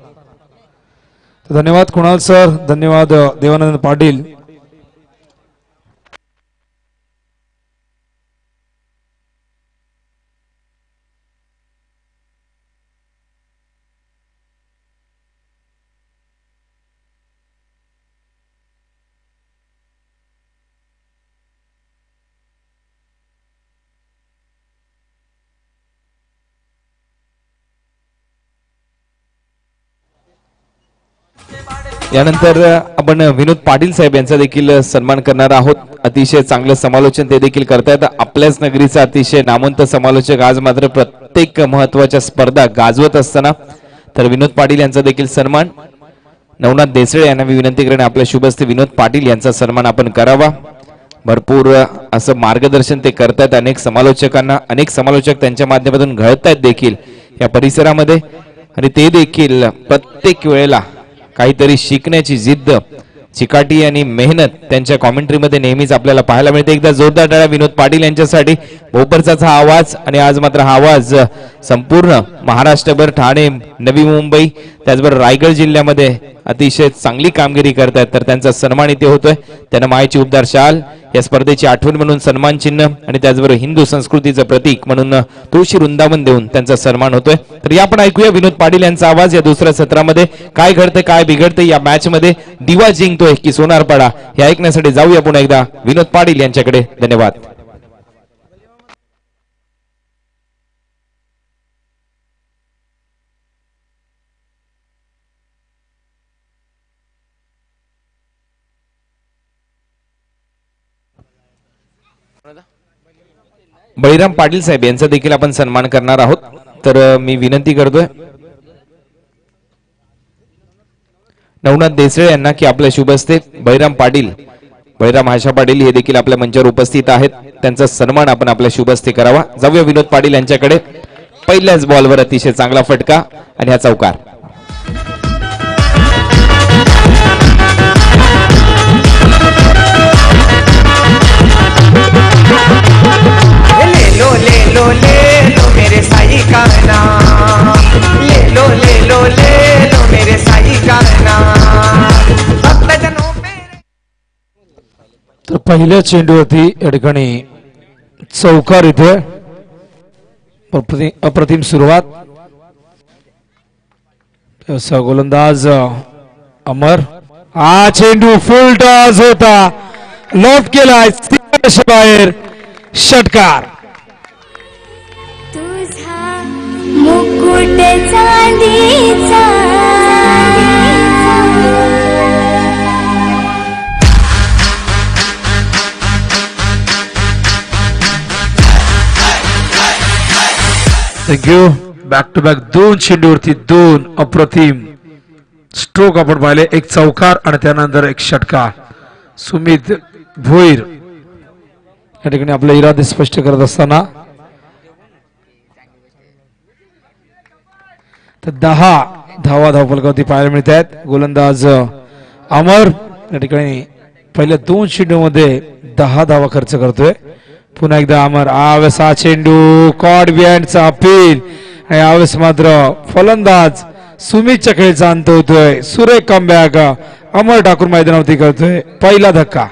Speaker 5: धन्यवाद कुणाल सर, धन्यवाद देवानंद पाटील.
Speaker 1: यानंतर आपण विनोद पाटील साहेब यांचा देखील सन्मान करणार आहोत. अतिशय चांगलं समालोचन ते देखील करतायत. आपल्याच नगरीचा अतिशय नामवंत समालोचक आज मात्र प्रत्येक महत्वाच्या स्पर्धा गाजवत असताना, तर विनोद पाटील यांचा देखील सन्मान. नवनाथ देसळे यांना मी विनंती करेन आपल्या शुभ हस्ते विनोद पाटील यांचा सन्मान आपण करावा. भरपूर असं मार्गदर्शन ते करतायत अनेक समालोचकांना. अनेक समालोचक त्यांच्या माध्यमातून घडतायत देखील या परिसरामध्ये, आणि ते देखील प्रत्येक वेळेला काहीतरी शिकण्याची जिद्द, चिकाटी आणि मेहनत त्यांच्या कॉमेंट्रीमध्ये नेहमीच आपल्याला पाहायला मिळते. एकदा जोरदार टाळ्या विनोद पाटील यांच्यासाठी. भोपरचा हा आवाज, आणि आज मात्र हा आवाज संपूर्ण महाराष्ट्रभर, ठाणे, नवी मुंबई, त्याचबरोबर रायगड जिल्ह्यामध्ये अतिशय चांगली कामगिरी करतायत. तर त्यांचा सन्मान इथे होतोय. त्यांना मायेची उबदार शाल, या स्पर्धेची आठवण म्हणून सन्मान चिन्ह, आणि त्याचबरोबर हिंदू संस्कृतीचं प्रतीक म्हणून तुळशी वृंदावन देऊन त्यांचा सन्मान होतोय. तर या आपण ऐकूया विनोद पाटील यांचा आवाज या दुसऱ्या सत्रामध्ये. काय घडतंय, काय बिघडतंय या मॅच मध्ये, दिवा जिंकतोय की सोनारपाडा, हे ऐकण्यासाठी जाऊया पुन्हा एकदा विनोद पाटील यांच्याकडे. धन्यवाद. बळीराम पाटील साहेब यांचा देखील आपण सन्मान करणार आहोत. तर मी विनंती करतोय नवनाथ देसळे यांना की आपल्या शुभ हस्ते बळीराम आशा पाटील हे देखील आपल्या मंचावर उपस्थित आहेत, त्यांचा सन्मान आपण आपल्या शुभ हस्ते करावा. जाऊया विनोद पाटील यांच्याकडे. पहिल्याच बॉलवर अतिशय चांगला फटका आणि हा चौकार.
Speaker 2: ले लो मेरे साई का नाम, ले लो मेरे साई का नाम. भक्तजनों पे
Speaker 5: तर पहिल्या चेंडूवरती या ठिकाणी चौकार इथे अप्रतिम सुरुवात. गोलंदाज अमर, हा चेंडू फुल टॉस होता, लॉफ्ट केलाय बाहेर, षटकार.
Speaker 6: मुकुट चांदीचा
Speaker 5: थँक्यू. बॅक टू बॅक दोन चेंडूवरती दोन अप्रतिम स्ट्रोक आपण पाहिले, एक चौकार आणि त्यानंतर एक षटकार. सुमित भोईर या ठिकाणी आपले इरादे स्पष्ट करत असताना तर 10 धावा धावफलकावरती पाहायला मिळत आहेत. गोलंदाज अमर या ठिकाणी पहिल्या दोन चेंडूमध्ये 10 धावा खर्च करतोय. पुन्हा एकदा अमर, यावेळेस हा चेंडू कॉड बिहाइंडचा अपील आणि यावेळेस मात्र फलंदाज सुमितच्या खेळचा अंत होतोय. सुरेख कमबॅक अमर ठाकूर मैदानावरती करतोय. पहिला धक्का.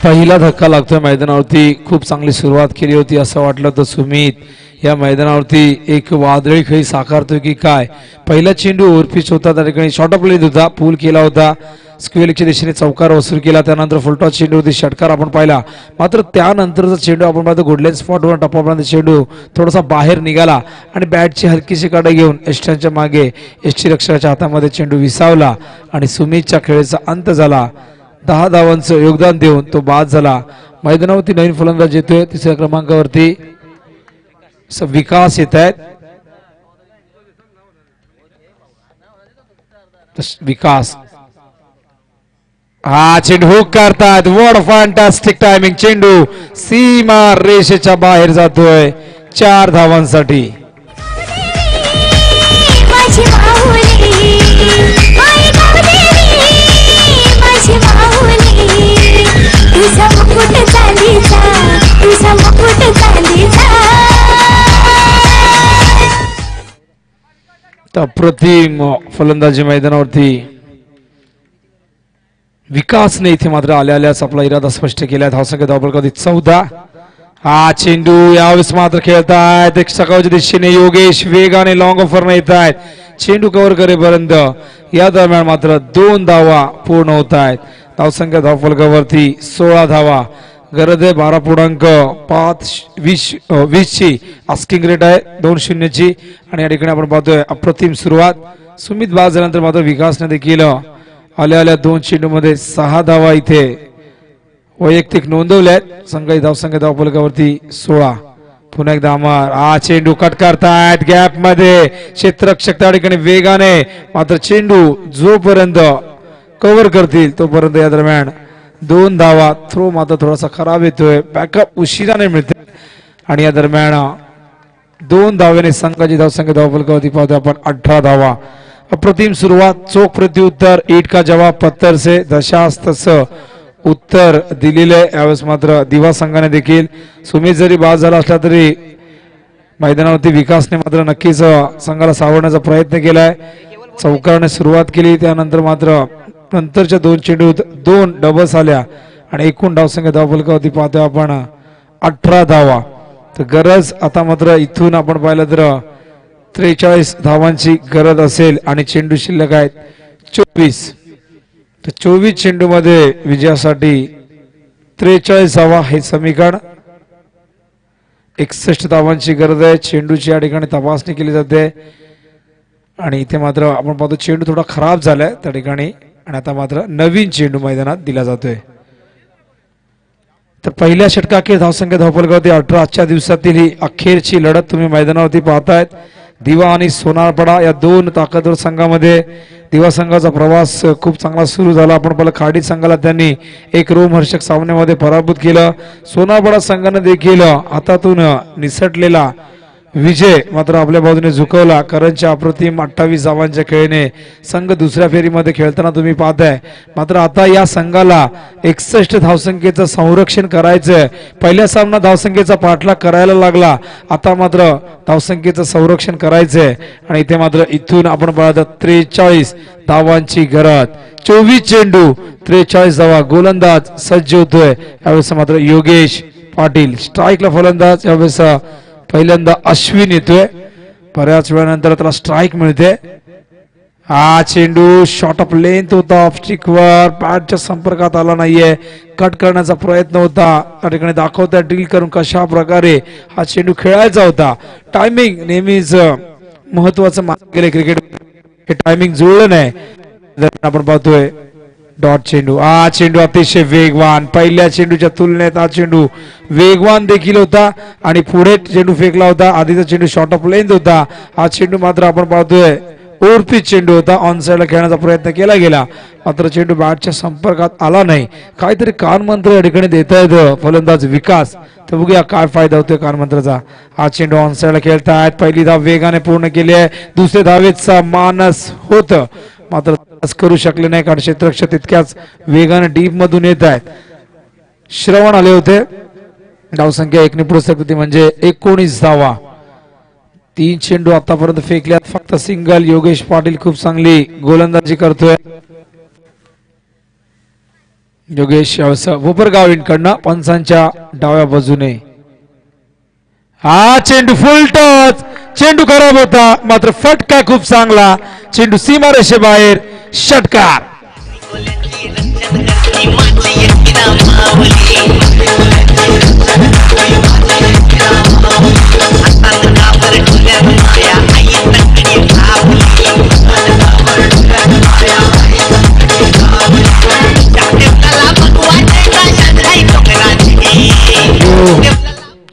Speaker 5: पहिला धक्का लागतोय मैदानावरती. खूप चांगली सुरुवात केली होती असं वाटलं तर सुमित या मैदानावरती एक वादळी खेळी साकारतोय की काय. पहिला चेंडू ओव्हरपिच होता, त्या ठिकाणी शॉर्ट ऑफ लेंथ होता, पूल केला होता, स्क्वेअरच्या दिशेने चौकार वसूल केला. त्यानंतर फुलटॉस चेंडूवरती षटकार आपण पाहिला. मात्र त्यानंतरचा चेंडू आपण पाहतो गुडलेन स्पॉटवर टप्पापर्यंत चेंडू थोडासा बाहेर निघाला आणि बॅटची हलकीशी काढा घेऊन एसटीच्या मागे एसटी रक्षकाच्या हातामध्ये चेंडू विसावला आणि सुमितच्या खेळीचा अंत झाला. 10 धावांचं योगदान देऊन तो बाद झाला. मैदानावरती नवीन फलंदाज येतोय. तिसऱ्या क्रमांकावरती विकास येत आहेत. विकास, हा चेंडू हुक करतात. What fantastic timing. चेंडू सीमा रेषेच्या बाहेर जातोय 4 धावांसाठी. अप्रतिम फलंदाजी मैदानावरती विकासने इथे मात्र आल्याच आपला इरादा स्पष्ट केला. धावसंख्या धावफलकावरती 14. हा चेंडू यावेळेस मात्र खेळतायत एक सकाळच्या दिशेने योगेश वेगाने लॉंग ऑफर येत आहेत. चेंडू कव्हर करेपर्यंत या दरम्यान मात्र 2 धावा पूर्ण होत आहेत. धावसंख्या धावफलकावरती 16 धावा. गरज आहे 12.5 ची आस्किंग रेट आहे 2-0 ची. आणि या ठिकाणी आपण पाहतोय अप्रतिम सुरुवात. सुमित बाद झाल्यानंतर मात्र विकासने देखील आल्या 2 चेंडूमध्ये 6 धावा इथे वैयक्तिक नोंदवल्या आहेत. संघाची धावसंख्या धावफलकावरती 16. पुन्हा एकदा अमर, हा चेंडू कट करतायत गॅप मध्ये क्षेत्ररक्षक त्या ठिकाणी वेगाने. मात्र चेंडू जोपर्यंत कव्हर करतील तोपर्यंत या दरम्यान 2 धावा. थ्रो मात्र थोडासा खराब येतोय, बॅकअप उशिराने मिळते आणि या दरम्यान 2 धाव्याने संघाची धावसंख्या धावफलकावरती पाहतोय आपण 18 धावा. अप्रतिम सुरुवात. चोख प्रत्युत्तर, ईट का जवाब पत्थर से, दशास तसं उत्तर दिलेले. यावेळेस मात्र दिवा संघाने देखील सुमित जरी बाद झाला असला तरी मैदानावरती विकासने मात्र नक्कीच संघाला सावरण्याचा प्रयत्न केलाय. चौकाराने सुरुवात केली, त्यानंतर मात्र नंतरच्या 2 चेंडूत 2 डबल्स आल्या आणि एकूण धावसंख्या धावफलकावरती पाहतोय आपण 18 धावा. तर गरज आता मात्र इथून आपण पाहिलं तर 43 धावांची गरज असेल आणि चेंडू शिल्लक आहेत 24. तर 24 चेंडू मध्ये विजयासाठी 43 धावा हे समीकरण. 61 धावांची गरज आहे. चेंडूची या ठिकाणी तपासणी केली जाते आणि इथे मात्र आपण पाहतो चेंडू थोडा खराब झालाय त्या ठिकाणी आणि आता मात्र नवीन चेंडू मैदानात दिला जातोय. तर पहिल्या षटकाखेर धावसंख्या धावफलकावरती 18. आजच्या दिवसातील ही अखेरची लढत तुम्ही मैदानावरती पाहतायत. दिवा आणि सोनारपाडा या दोन ताकदवर संघामध्ये दिवा संघाचा प्रवास खूप चांगला सुरू झाला. आपण पाहिलं खाडी संघाला त्यांनी एक रोमहर्षक सामन्यामध्ये पराभूत केलं. सोनारपाडा संघाने देखील हातातून निसटलेला विजय मात्र आपल्या बाजूने झुकवला. करणच्या अप्रतिम 28 धावांच्या खेळीने संघ दुसऱ्या फेरीमध्ये खेळताना तुम्ही पाहताय. मात्र आता या संघाला 61 धावसंख्येचं संरक्षण करायचंय. पहिल्या सामना धावसंख्येचा पाठलाग करायला लागला, आता मात्र धावसंख्येचं संरक्षण करायचंय आणि इथे मात्र इथून आपण पाहतो 43 धावांची गरज. 24 चेंडू 43 धावा. गोलंदाज सज्ज होतोय यावेळेस मात्र योगेश पाटील. स्ट्राईकला फलंदाज यावेळेस पहिल्यांदा अश्विन येतोय. बऱ्याच वेळानंतर त्याला स्ट्राईक मिळते. हा चेंडू शॉर्ट ऑफ लेंथ होता, ऑफ स्टिकवर पॅडच्या संपर्कात आला नाहीये. कट करण्याचा प्रयत्न होता. त्या ठिकाणी दाखवता ड्रिल करून कशा प्रकारे हा चेंडू खेळायचा होता. टायमिंग नेहमीच महत्वाचं मानलं गेलं क्रिकेट. हे टायमिंग जुळलं नाही. आपण पाहतोय डॉट चेंडू. हा चेंडू अतिशय वेगवान. पहिल्या चेंडूच्या तुलनेत हा चेंडू वेगवान देखील होता आणि पुढे चेंडू फेकला होता. आधीचा चेंडू शॉर्ट ऑफ लेंथ होता. हा चेंडू मात्र आपण पाहतोय ओव्हरपिच चेंडू होता. ऑन साइडला खेळण्याचा प्रयत्न केला गेला, मात्र चेंडू बॅटच्या संपर्कात आला नाही. काहीतरी कानमंत्र या ठिकाणी देत आहेत फलंदाज विकास. तर बघूया काय फायदा होतोय कानमंत्राचा. हा चेंडू ऑन साइडला खेळतायत. पहिली धाव वेगाने पूर्ण केली आहे. दुसऱ्या धावेचा मानस होत, मात्र करू शकले नाही कारण क्षेत्ररक्षक तितक्याच वेगाने डीप मधून येत आहेत. श्रवण आले होते. धावसंख्या एक निपुण म्हणजे 19 धावा. 3 चेंडू आतापर्यंत फेकल्यात, फक्त सिंगल. योगेश पाटील खूप चांगली गोलंदाजी करतोय. योगेश वोपरगाव इनकडनं पंचांच्या डाव्या बाजूने. हा चेंडू फुल टच. चेंडू खराब होता, मात्र फटका खूप चांगला. चेंडू सीमारेषेबाहेर. षटकार.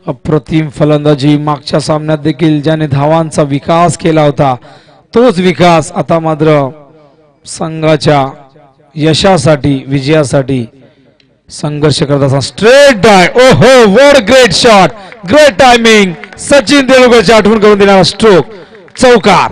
Speaker 5: अप्रतिम फलंदाजी. मागच्या सामन्यात देखील ज्याने धावांचा विकास केला होता तोच विकास आता मात्र संघाच्या यशासाठी विजयासाठी संघर्ष करत असताना स्ट्रेट डाय. ओहो, what great shot, great timing. Sachin तेंडुलकरची आठवण करून देणारा स्ट्रोक. चौकार.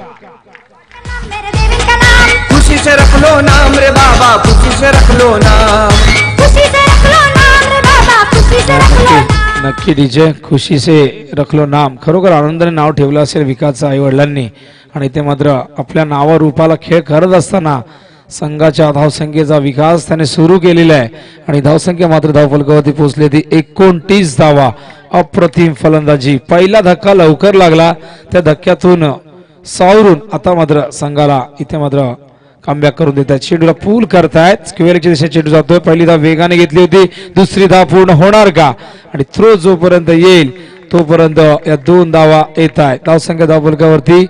Speaker 2: खुशी से रख लो नाम रे बाबा, खुशी से रख लो नाम,
Speaker 6: खुशी से रख लो नाम रे बाबा, खुशी से रख लो नाम.
Speaker 5: नक्की डीजे, खुशी से रखलो नाम. खरोखर आनंदाने नाव ठेवलं असेल विकासच्या आई वडिलांनी आणि ते मात्र आपल्या नावा रूपाला खेळ करत असताना संघाच्या धावसंख्येचा विकास त्याने सुरू केलेला आहे आणि धावसंख्या मात्र धावफलकावरती पोहोचली ती 29 धावा. अप्रतिम फलंदाजी. पहिला धक्का लवकर लागला, त्या धक्क्यातून सावरून आता मात्र संघाला इथे मात्र कमबॅक करून देत आहेत. चेंडूला पूल करतायत. स्क्वेअरच्या दिशेने चेंडू जातोय. पहिली धाव वेगाने घेतली होती, दुसरी धाव पूर्ण होणार का आणि थ्रो जोपर्यंत येईल तोपर्यंत या 2 धावा येत आहेत. धावसंख्या धावफलकावरती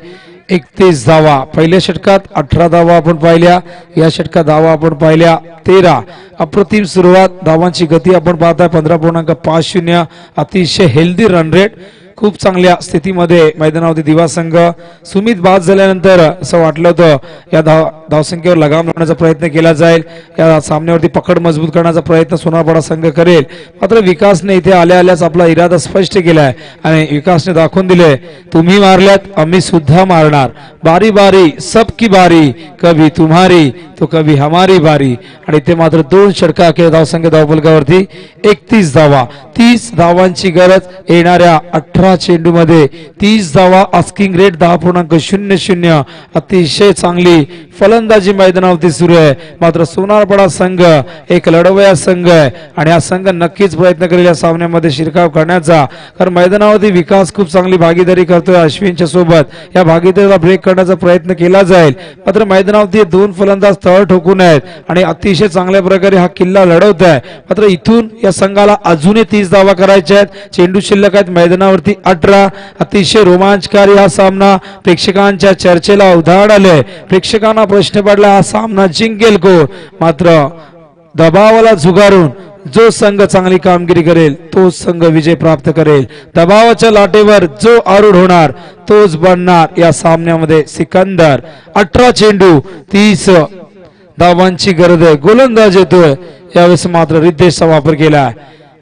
Speaker 5: 31 धावा. पहिल्या षटकात 18 धावा आपण पाहिल्या, या षटकात धावा आपण पाहिल्या 13. अप्रतिम सुरुवात. धावांची गती आपण पाहताय 15.50. अतिशय हेल्दी रन रेट. खूप चांगल्या स्थितीमध्ये मैदानावरती दिवा संघ. सुमित बाद झाल्यानंतर असं वाटलं होतं या धावसंख्येवर लगाम लावण्याचा प्रयत्न केला जाईल, या सामन्यावरती पकड मजबूत करण्याचा प्रयत्न सोनारपाडा संघ करेल. मात्र विकासने इथे आल्या आल्याच आपला इरादा स्पष्ट केलाय आणि विकासने दाखवून दिले, तुम्ही मारल्यात आम्ही सुद्धा मारणार. बारी बारी सबकी बारी, कभी तुम्हारी तो कभी हमारी बारी. आणि इथे मात्र 2 षटकाखेर धावसंख्या धावफलकावरती 31 धावा. 30 धावांची गरज येणाऱ्या 18 18 चेंडूमध्ये 30 धावा, आस्किंग रेट 10.00. अतिशय चांगली फलंदाजी मैदानावरती सुरू आहे. मात्र सोनारपाडा संघ एक लढवया संघ आहे आणि हा संघ नक्कीच प्रयत्न करेल या सामन्यामध्ये शिरकाव करण्याचा, कारण मैदानावरती विकास खूप चांगली भागीदारी करतोय अश्विनच्या सोबत. या भागीदारीला ब्रेक करण्याचा प्रयत्न केला जाईल. मात्र मैदानावरती 2 फलंदाज तळ ठोकून आहेत आणि अतिशय चांगल्या प्रकारे हा किल्ला लढवत आहे. मात्र इथून या संघाला अजूनही 30 धावा करायच्या आहेत. चेंडू शिल्लक आहेत मैदानावरती 18. अतिशय रोमांचकारी हा सामना प्रेक्षकांच्या चर्चेला उधाण आले. प्रेक्षकांना प्रश्न पडला हा सामना जिंकेल कोण. मात्र दबावाला झुगारून जो संघ चांगली कामगिरी करेल तो संघ विजय प्राप्त करेल. दबावाच्या लाटेवर जो आरूढ होणार तोच बनणार या सामन्यामध्ये सिकंदर. 18 चेंडू 30 धावांची गरज आहे. गोलंदाज येतोय यावेळेस मात्र रिद्धेशचा वापर केला.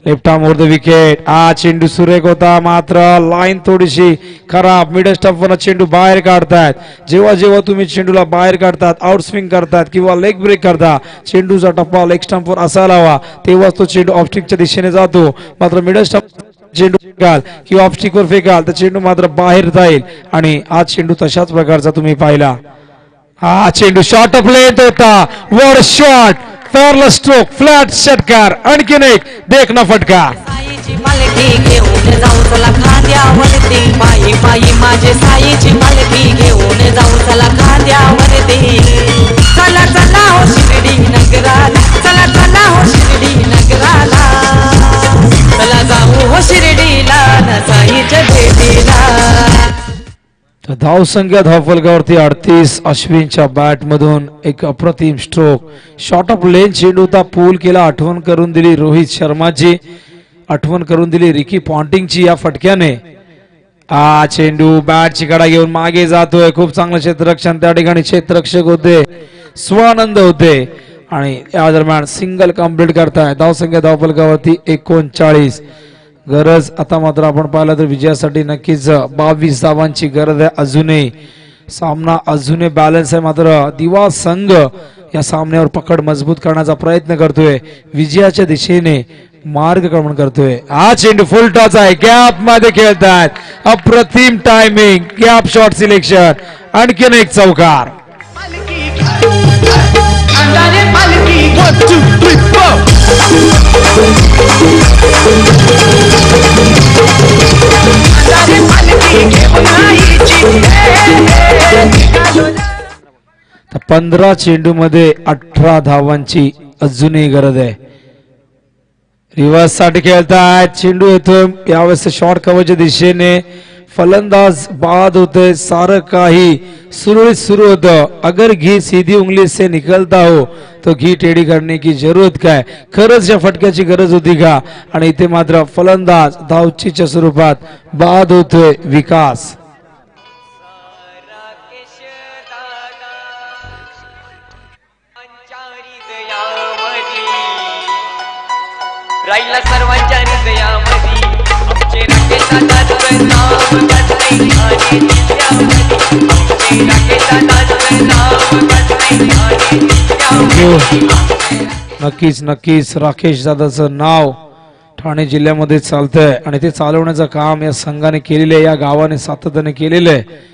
Speaker 5: Left arm over the wicket. चेंडू सुरेख होता मात्र लाईन थोडीशी खराब. मिडल स्टंपवर चेंडू बाहेर काढतायत. जेव्हा जेव्हा तुम्ही चेंडूला बाहेर काढतात, आउट स्विंग करतात किंवा लेग ब्रेक करता, चेंडूचा टप्पा लेग स्टंपवर असायला हवा, तेव्हाच तो चेंडू ऑफस्टिकच्या दिशेने जातो. मात्र मिडल स्टंप चेंडू फेकाल किंवा ऑफस्टिकवर फेकाल तर चेंडू मात्र बाहेर जाईल आणि हा चेंडू तशाच प्रकारचा तुम्ही पाहिला. चेंडू शॉर्ट ऑफ लेंथ होता. वर शॉट, फॉरल स्ट्रोक, फ्लॅट षटकार. आणखीन एक देखना फटका.
Speaker 7: साईची पालखी घेऊन जाऊ चला खांद्यावरती, पायी पायी माझे साईची पालखी घेऊन जाऊ चला खांद्यावरती. चला चला हो शिर्डी नगराला, चला चला हो शिर्डी नगराला, चला जाऊ हो शिर्डीला न साईच्या भेटीला.
Speaker 5: धावसंख्या धावफलकावरती 38. अश्विनच्या बॅट मधून एक अप्रतिम स्ट्रोक. शॉर्ट ऑफ लेन चेंडू होता, पूल केला. आठवण करून दिली रोहित शर्माची, आठवण करून दिली रिकी पॉन्टिंगची या फटक्याने. चेंडू बॅटची कडा घेऊन मागे जातोय. खूप चांगलं क्षेत्ररक्षण त्या ठिकाणी क्षेत्ररक्षक होते, स्वानंद होते आणि या दरम्यान सिंगल कंप्लीट करताय. धावसंख्या धावफलकावरती 39. गरज आता मात्र आपण पाहिलं तर विजयासाठी नक्कीच 22 धावांची गरज आहे. अजूनही सामना अजूनही बॅलन्स आहे. मात्र दिवा संघ या सामन्यावर पकड मजबूत करण्याचा प्रयत्न करतोय, विजयाच्या दिशेने मार्गक्रमण करतोय. चेंडू फुल टॉस आहे, गॅप मध्ये खेळतात. अप्रतिम टायमिंग, गॅप शॉट सिलेक्शन. आणखीन एक चौकार. तर 15 चेंडू मध्ये 18 धावांची अजूनही गरज आहे. रिव्हर्स साठी खेळतायत. चेंडू येतोय यावेळेस शॉर्ट कव्हरच्या दिशेने. फलंदाज बाद होते. सारं काही सुरळीत सुरू होतं. अगर घी सीधी उंगली से निकलता हो तो घी टेढ़ी करने की जरूरत काय. खरंच या फटक्याची गरज होती का. आणि इथे मात्र फलंदाज धावचीच्या स्वरूपात बाद होतोय विकास.
Speaker 2: राहिला सर्वांच्या हृदयामध्ये आमचे राकेश दादाचं नाव गाजलंय ठाणे जिल्ह्यामध्ये. आमचे राकेश दादाचं नाव गाजलंय ठाणे जिल्ह्यामध्ये.
Speaker 5: नक्कीच नक्कीच राकेश दादाचं नाव ठाणे जिल्ह्यामध्ये चालतंय आणि ते चालवण्याचं काम या संघाने केलेलं आहे, या गावाने सातत्याने केलेलं आहे.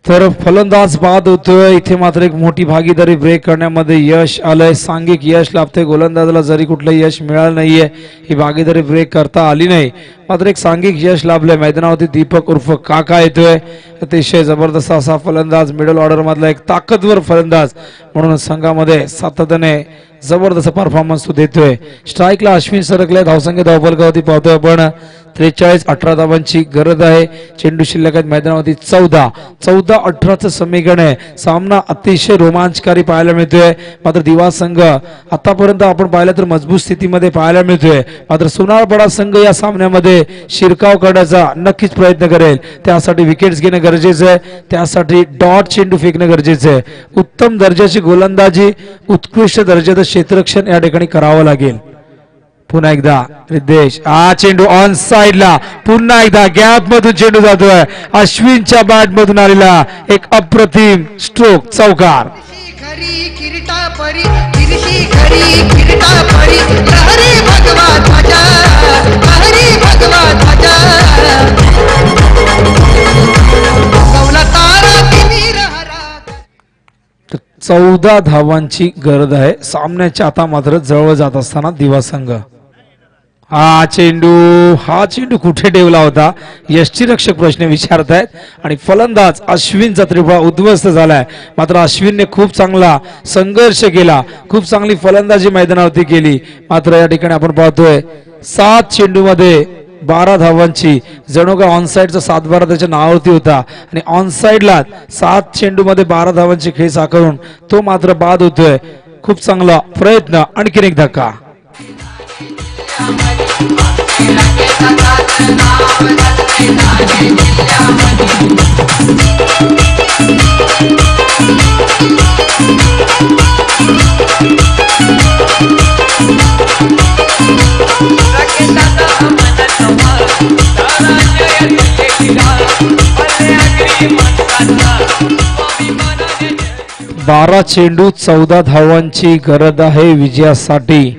Speaker 5: तर फलंदाज बाद होतोय. इथे मात्र एक मोठी भागीदारी ब्रेक करण्यामध्ये यश आलंय. सांघिक यश लाभते. गोलंदाजाला जरी कुठलं यश मिळालं नाहीये, ही भागीदारी ब्रेक करता आली नाही, मात्र एक सांघिक यश लाभलंय. मैदानावरती दीपक उर्फ काका येतोय. अतिशय जबरदस्त असा फलंदाज, मिडल ऑर्डर मधला एक ताकदवर फलंदाज म्हणून संघामध्ये सातत्याने जबरदस्त परफॉर्मन्स तो देतोय. स्ट्राईकला अश्विन सरकले. धावसंख्या धावफलकावरती पाहतोय आपण 43. 18 धावांची गरज आहे. चेंडू शिल्लक आहेत मैदानावरती 14-18चं समीकरण आहे. सामना अतिशय रोमांचकारी पाहायला मिळतोय. मात्र दिवा संघ आतापर्यंत आपण पाहिलं तर मजबूत स्थितीमध्ये पाहायला मिळतोय. मात्र सोनारपाडा संघ या सामन्यामध्ये शिरकाव करण्याचा नक्कीच प्रयत्न करेल. त्यासाठी विकेट्स घेणं गरजेचं आहे. त्यासाठी डॉट चेंडू फेकणं गरजेचं आहे. उत्तम दर्जाची गोलंदाजी, उत्कृष्ट दर्जाचं क्षेत्ररक्षण या ठिकाणी करावं लागेल. पुन्हा एकदा रिद्धेश. चेंडू ऑन साइडला. पुन्हा एकदा गॅप मधून चेंडू जातोय. अश्विनच्या बॅट मधून आलेला एक अप्रतिम स्ट्रोक. चौकार.
Speaker 3: खरी किरीटा परी किरशी खरी किरीटा परी हरी भगवा ध्वजा हरी भगवा ध्वजा
Speaker 5: 14 धावांची गरज आहे सामन्याच्या आता मात्र जवळ जात असताना दिवा संघ. हा चेंडू कुठे ठेवला होता यष्टीरक्षक प्रश्न विचारतायत आणि फलंदाज अश्विनचा त्रिफळा उद्ध्वस्त झालाय. मात्र अश्विनने खूप चांगला संघर्ष केला, खूप चांगली फलंदाजी मैदानावरती केली. मात्र या ठिकाणी आपण पाहतोय 7 चेंडूमध्ये 12 धावांची जणू का ऑनसाइडचा 7-12 त्याच्या नावावरती होता आणि ऑनसाइडला 7 चेंडूमध्ये 12 धावांची खेळ साकारून तो मात्र बाद होतोय. खूप चांगला प्रयत्न, आणखीन एक धक्का. 12 चेंडू 14 धावांची गरज आहे विजयासाठी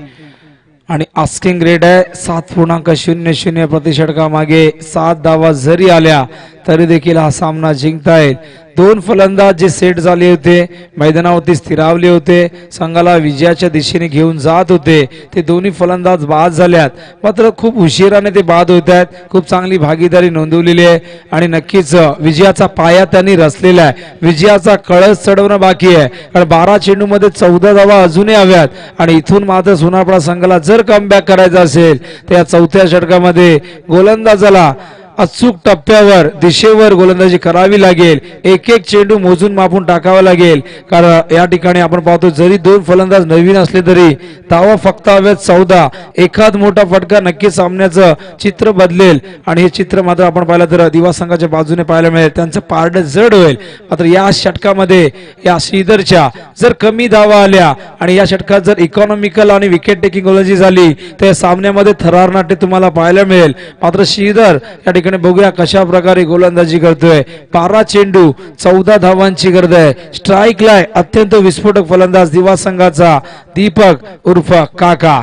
Speaker 5: आणि आस्किंग रेट आहे 7.00 प्रति षटकामागे 7 धावा जरी आल्या तरी देखील हा सामना जिंकता येईल. 2 फलंदाज जे सेट झाले होते, मैदानावरती स्थिरावले होते, संघाला विजयाच्या दिशेने घेऊन जात होते, ते दोन्ही फलंदाज बाद झाल्यात. मात्र खूप उशिराने ते बाद होत आहेत. खूप चांगली भागीदारी नोंदवलेली आहे आणि नक्कीच विजयाचा पाया त्यांनी रचलेला आहे. विजयाचा कळस चढवणं बाकी आहे कारण 12 चेंडूमध्ये 14 धावा अजूनही हव्यात आणि इथून मात्र सोनारपाडा संघाला जर कमबॅक करायचं असेल तर या 4थ्या षटकामध्ये गोलंदाजाला अचूक टप्प्यावर दिशेवर गोलंदाजी करावी लागेल. एक एक चेंडू मोजून मापून टाकावा लागेल कारण या ठिकाणी आपण पाहतो जरी 2 फलंदाज नवीन असले तरी धावा फक्त हव्यात 14. एखाद मोठा फटका नक्की सामन्याचं चित्र बदलेल आणि हे चित्र मात्र आपण पाहिलं तर दिवा संघाच्या बाजूने पाहायला मिळेल. त्यांचं पारड जड होईल. मात्र या षटकामध्ये या श्रीधरच्या जर कमी धावा आल्या आणि या षटकात जर इकॉनॉमिकल आणि विकेट टेकिंग गोलंदाजी झाली तर सामन्यामध्ये थरारनाट्य तुम्हाला पाहायला मिळेल. मात्र श्रीधर या ठिकाणी बघूया कशा प्रकारे गोलंदाजी करतोय. 12 चेंडू 14 धावांची गरज आहे. स्ट्राईकला अत्यंत विस्फोटक फलंदाज दिवा संघाचा दीपक उर्फ काका.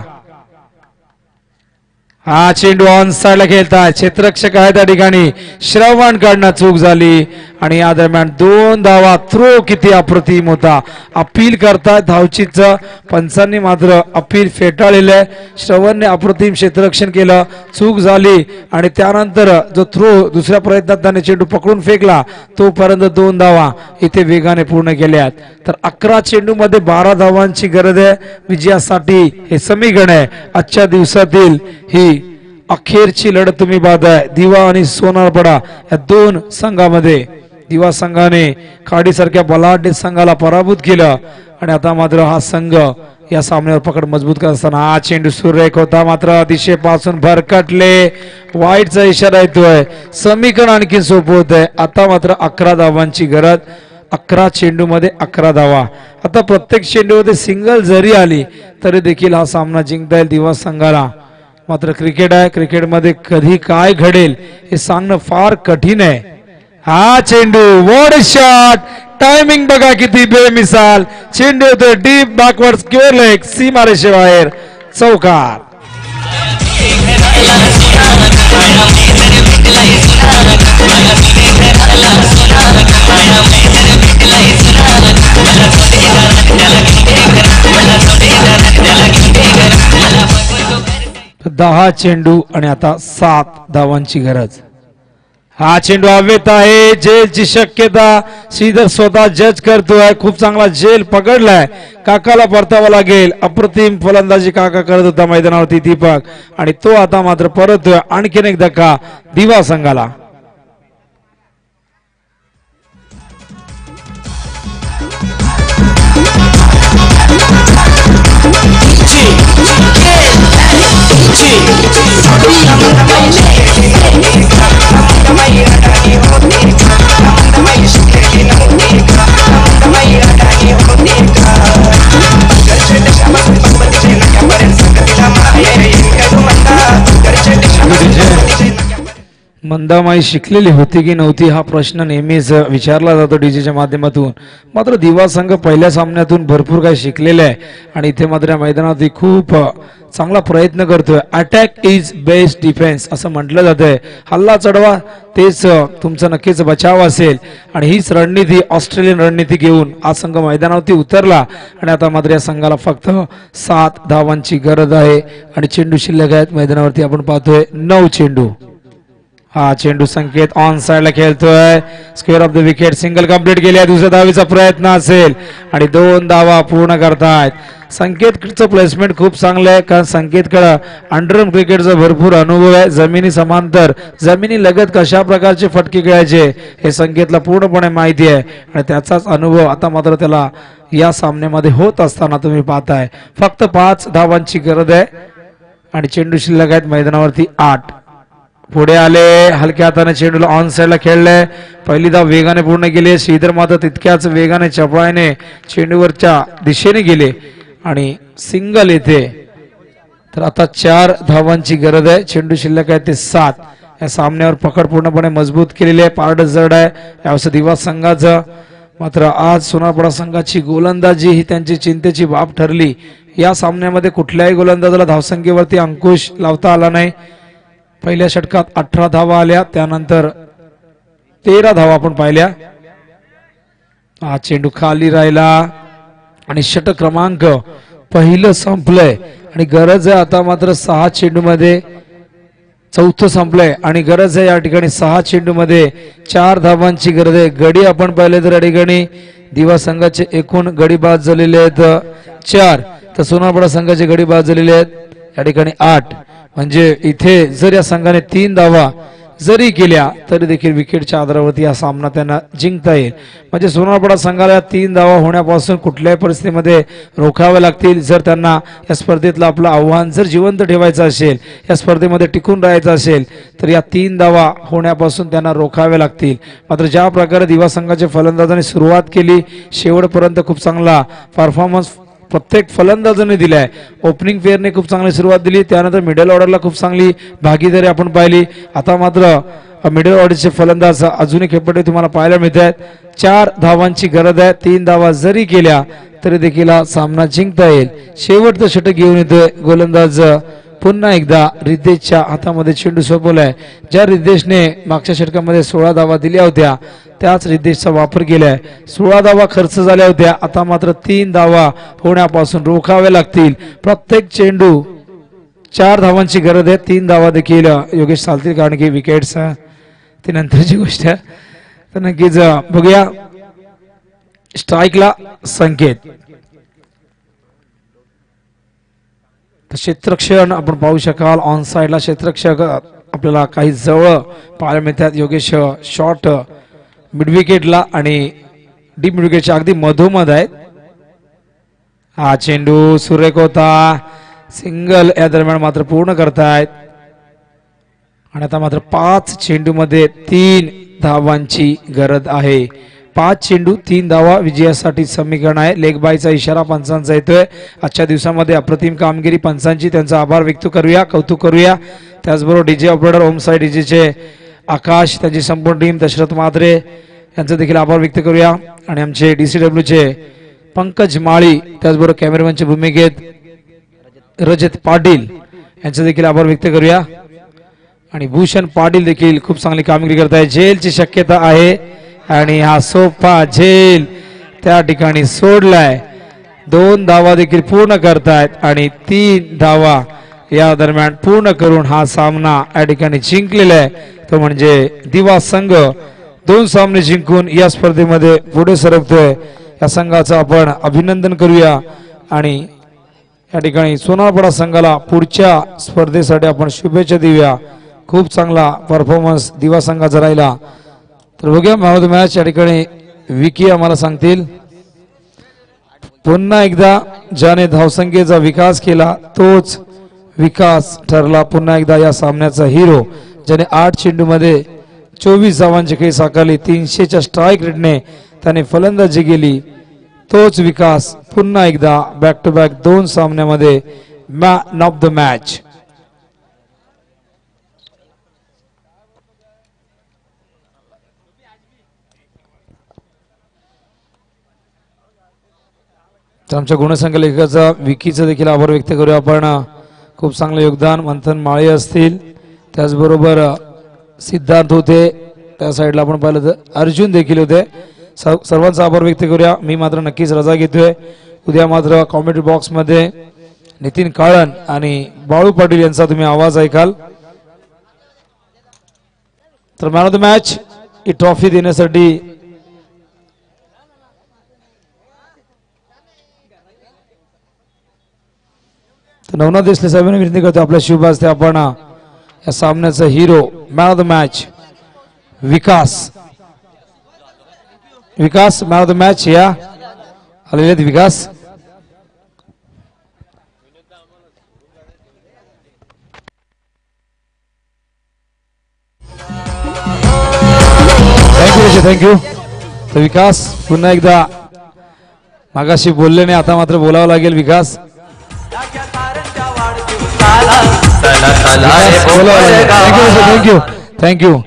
Speaker 5: हा चेंडू ऑन साइडला खेळताय, क्षेत्ररक्षक आहे त्या ठिकाणी, श्रवण कडनं चूक झाली आणि या दरम्यान 2 धावा. थ्रो किती अप्रतिम होता. अपील करताय धावचीच, पंचांनी मात्र अपील फेटाळलेलं आहे. श्रवणने अप्रतिम क्षेत्ररक्षण केलं, चूक झाली आणि त्यानंतर जो थ्रो दुसऱ्या प्रयत्नात त्याने चेंडू पकडून फेकला तोपर्यंत 2 धावा इथे वेगाने पूर्ण केल्यात. तर 11 चेंडूमध्ये 12 धावांची गरज आहे विजयासाठी. हे समीकरण आहे. आजच्या दिवसातील ही अखेरची लढत तुम्ही पाहताय दिवा आणि सोनारपाडा या 2 संघामध्ये. दिवा संघाने खाडीसारख्या बलाढ्य संघाला पराभूत केलं आणि आता मात्र हा संघ या सामन्यावर पकड मजबूत करत असताना हा चेंडू सुरेख होता मात्र दिशेपासून भरकटले. वाईटचा इशारा येतोय. समीकरण आणखी सोपं होत आहे. आता मात्र 11 धावांची गरज. 11 चेंडूमध्ये 11 धावा. आता प्रत्येक चेंडूमध्ये सिंगल जरी आली तरी देखील हा सामना जिंकता येईल दिवा संघाला. मात्र क्रिकेट आहे, क्रिकेटमध्ये कधी काय घडेल हे सांगणं फार कठीण आहे. हा चेंडू वॉड शॉट, टायमिंग बघा किती बेमिसाल. चेंडू होतो डीप बॅकवर्ड स्क्वेअर लेग, सीमारेषेबाहेर चौकार. दहा चेंडू आणि आता 7 धावांची गरज. हा चेंडू हवेत आहे. जेलची शक्यता श्रीधर स्वतः जज करतोय. खूप चांगला जेल पकडलाय. काकाला परतावा लागेल. अप्रतिम फलंदाजी काका करत होता मैदानावरती दीपक आणि तो आता मात्र परतोय. आणखीन एक धक्का दिवा संघाला. मंदामाई शिकलेली होती की नव्हती हा प्रश्न नेहमीच विचारला जातो डीजेच्या माध्यमातून. मात्र दिवा संघ पहिल्या सामन्यातून भरपूर काही शिकलेले आहे आणि इथे मात्र या मैदानात खूप चांगला प्रयत्न करतोय. अटॅक इज बेस्ट डिफेन्स असं म्हटलं जातंय. हल्ला चढवा तेच तुमचा नक्कीच बचाव असेल आणि हीच रणनीती ऑस्ट्रेलियन रणनीती घेऊन हा संघ मैदानावरती उतरला आणि आता मात्र या संघाला फक्त 7 धावांची गरज आहे आणि चेंडू शिल्लक आहेत मैदानावरती. आपण पाहतोय 9 चेंडू. हा चेंडू संकेत ऑन साइडला खेळतोय. Square of the wicket single complete केली आहे. दुसऱ्या धावेचा प्रयत्न असेल आणि 2 धावा पूर्ण करतायत. संकेतचं प्लेसमेंट खूप चांगलं आहे कारण संकेतकडे अंडरआर्म क्रिकेटचा भरपूर अनुभव आहे. जमिनी समांतर जमिनी लगत कशा प्रकारचे फटके खेळायचे हे संकेतला पूर्णपणे माहिती आहे आणि त्याचाच अनुभव आता मात्र त्याला या सामन्यामध्ये होत असताना तुम्ही पाहताय. फक्त 5 धावांची गरज आहे आणि चेंडू शिल्लक आहेत मैदानावरती 8. पुढे आले हलक्या हाताने चेंडूला ऑन साइडला खेळले. पहिली धाव वेगाने पूर्ण केली. श्रीधर मात्र तितक्याच वेगाने चपळाईने चेंडूवरच्या दिशेने गेले आणि सिंगल येते. तर आता 4 धावांची गरज आहे. चेंडू शिल्लक आहे ते 7. या सामन्यावर पकड पूर्णपणे मजबूत केलेली आहे. पारड जड आहे यावेळेस दिवा संघाचं. मात्र आज सोनारपाडा संघाची गोलंदाजी ही त्यांची चिंतेची बाब ठरली. या सामन्यामध्ये कुठल्याही गोलंदाजाला धावसंख्येवरती अंकुश लावता आला नाही. पहिल्या षटकात 18 धावा आल्या. त्यानंतर 13 धावा आपण पाहिल्या. हा चेंडू खाली राहिला आणि षटक क्रमांक पहिलं संपलंय आणि गरज आहे आता मात्र 6 चेंडू मध्ये. चौथं संपलंय आणि गरज आहे या ठिकाणी 6 चेंडू मध्ये 4 धावांची गरज आहे. गडी आपण पाहिले तर या ठिकाणी दिवा संघाचे एकूण गडी बाद झालेले आहेत 4 तर सोनारपाडा संघाचे गडी बाद झालेले आहेत या ठिकाणी 8. म्हणजे इथे जर या संघाने 3 धावा जरी केल्या तरी देखील विकेटच्या आधारावरती हा सामना त्यांना जिंकता येईल. म्हणजे सोनारपाडा संघाला 3 धावा होण्यापासून कुठल्याही परिस्थितीमध्ये रोखावे लागतील. जर त्यांना या स्पर्धेतलं आपलं आव्हान जर जिवंत ठेवायचं असेल, या स्पर्धेमध्ये टिकून राहायचं असेल तर या 3 धावा होण्यापासून त्यांना रोखावे लागतील. मात्र ज्या प्रकारे दिवा संघाच्या फलंदाजांनी सुरुवात केली शेवटपर्यंत खूप चांगला परफॉर्मन्स प्रत्येक फलंदाजाने दिलाय. ओपनिंग फेअरने खूप चांगली सुरुवात दिली. त्यानंतर मिडल ऑर्डरला खूप चांगली भागीदारी आपण पाहिली. आता मात्र मिडल ऑर्डरचे फलंदाज अजूनही खेळपट्टी तुम्हाला पाहायला मिळत आहेत. 4 धावांची गरज आहे. 3 धावा जरी केल्या तरी देखील हा सामना जिंकता येईल. शेवटचं षटक घेऊन येतोय गोलंदाज पुन्हा एकदा रिद्धेशच्या हातामध्ये चेंडू सोपवलाय. ज्या रिद्धेशने मागच्या षटकामध्ये 16 धावा दिल्या होत्या त्याच रिद्धेशचा वापर केलाय. 16 धावा खर्च झाल्या होत्या. आता मात्र 3 धावा होण्यापासून रोखावे लागतील. प्रत्येक चेंडू 4 धावांची गरज आहे. 3 धावा देखील योगेश चालतील कारण की विकेट्स ती नंतरची गोष्ट आहे. तर नक्कीच बघूया स्ट्राईकला संकेत. क्षेत्ररक्षण आपण पाहू शकाल. ऑन साइडला क्षेत्ररक्षक आपल्याला काही जवळ पाहायला मिळतात. योगेश शॉर्ट मिड विकेटला आणि डीप मिड विकेटच्या अगदी मधोमध आहेत. हा चेंडू सुरेख होता. सिंगल या दरम्यान मात्र पूर्ण करतायत आणि आता मात्र 5 चेंडू मध्ये 3 धावांची गरज आहे. 5 चेंडू 3 धावा विजयासाठी समीकरण आहे. लेग बायचा इशारा पंचांचा येतोय. आजच्या दिवसामध्ये अप्रतिम कामगिरी पंचांची, त्यांचा आभार व्यक्त करूया, कौतुक करूया. त्याचबरोबर डीजे ऑपरेटर ओम साई डीजेचे आकाश, त्यांची संपूर्ण टीम, दशरथ मात्रे यांचा देखील आभार व्यक्त करूया आणि आमचे DCWचे पंकज माळी, त्याचबरोबर कॅमेरामॅनच्या भूमिकेत रजत पाटील यांचा देखील आभार व्यक्त करूया आणि भूषण पाटील देखील खूप चांगली कामगिरी करत आहे. झेलची शक्यता आहे आणि हा सोपा झेल त्या ठिकाणी सोडलाय. 2 धावा देखील पूर्ण करतायत आणि 3 धावा या दरम्यान पूर्ण करून हा सामना या ठिकाणी जिंकलेला आहे. तो म्हणजे दिवा संघ 2 सामने जिंकून या स्पर्धेमध्ये पुढे सरकतोय. या संघाचं आपण अभिनंदन करूया आणि या ठिकाणी सोनारपाडा संघाला पुढच्या स्पर्धेसाठी आपण शुभेच्छा देऊया. खूप चांगला परफॉर्मन्स दिवा संघाचा राहिला. तर बघूया मॅन ऑफ द मॅच या ठिकाणी विकी आम्हाला सांगतील. पुन्हा एकदा ज्याने धावसंख्येचा विकास केला तोच विकास ठरला पुन्हा एकदा या सामन्याचा हिरो. ज्याने 8 चेंडू मध्ये 24 धावांची खेळी साकारली, 300च्या स्ट्राईक रेटने त्याने फलंदाजी केली, तोच विकास पुन्हा एकदा बॅक टू बॅक 2 सामन्यामध्ये मॅन ऑफ द मॅच. तर आमच्या गुणसंकलेखकाचा विकीचं देखील आभार व्यक्त करूया आपण. खूप चांगलं योगदान. मंथन माळे असतील, त्याचबरोबर सिद्धार्थ होते, त्या साईडला आपण पाहिलं तर अर्जुन देखील होते. सर्वांचा आभार व्यक्त करूया. मी मात्र नक्कीच रजा घेतोय. उद्या मात्र कॉमेंट्री बॉक्समध्ये नितीन काळन आणि बाळू पाटील यांचा तुम्ही आवाज ऐकाल. तर man of the match he trophy देण्यासाठी नवनाथ देसले साहेबांनी विनंती करतो आपल्या शुभास्ते आपण या सामन्याचा hero man of the match Vikas man of the match या आलेले आहेत. विकास थँक्यू. तर विकास पुन्हा एकदा मागाशी बोलले नाही, आता मात्र बोलावं लागेल. विकास थँक्यू.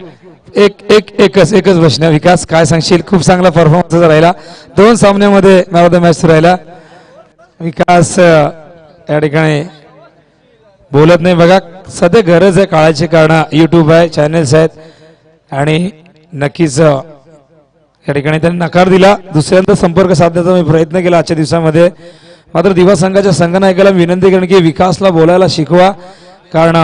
Speaker 5: एकच प्रश्न विकास, काय सांगशील? खूप चांगला परफॉर्मन्स राहिला 2 सामन्यामध्ये, मॅन ऑफ द मॅच राहिला. विकास या ठिकाणी बोलत नाही बघा. सध्या गरज आहे काळाची, कारण युट्यूब आहे, चॅनेल्स आहेत आणि नक्कीच या ठिकाणी त्यांनी नकार दिला. दुसऱ्यांदा संपर्क साधण्याचा मी प्रयत्न केला आजच्या दिवसामध्ये. मात्र दिवा संघाच्या संघनायकाला विनंती करेन की विकासला बोलायला शिकवा, कारण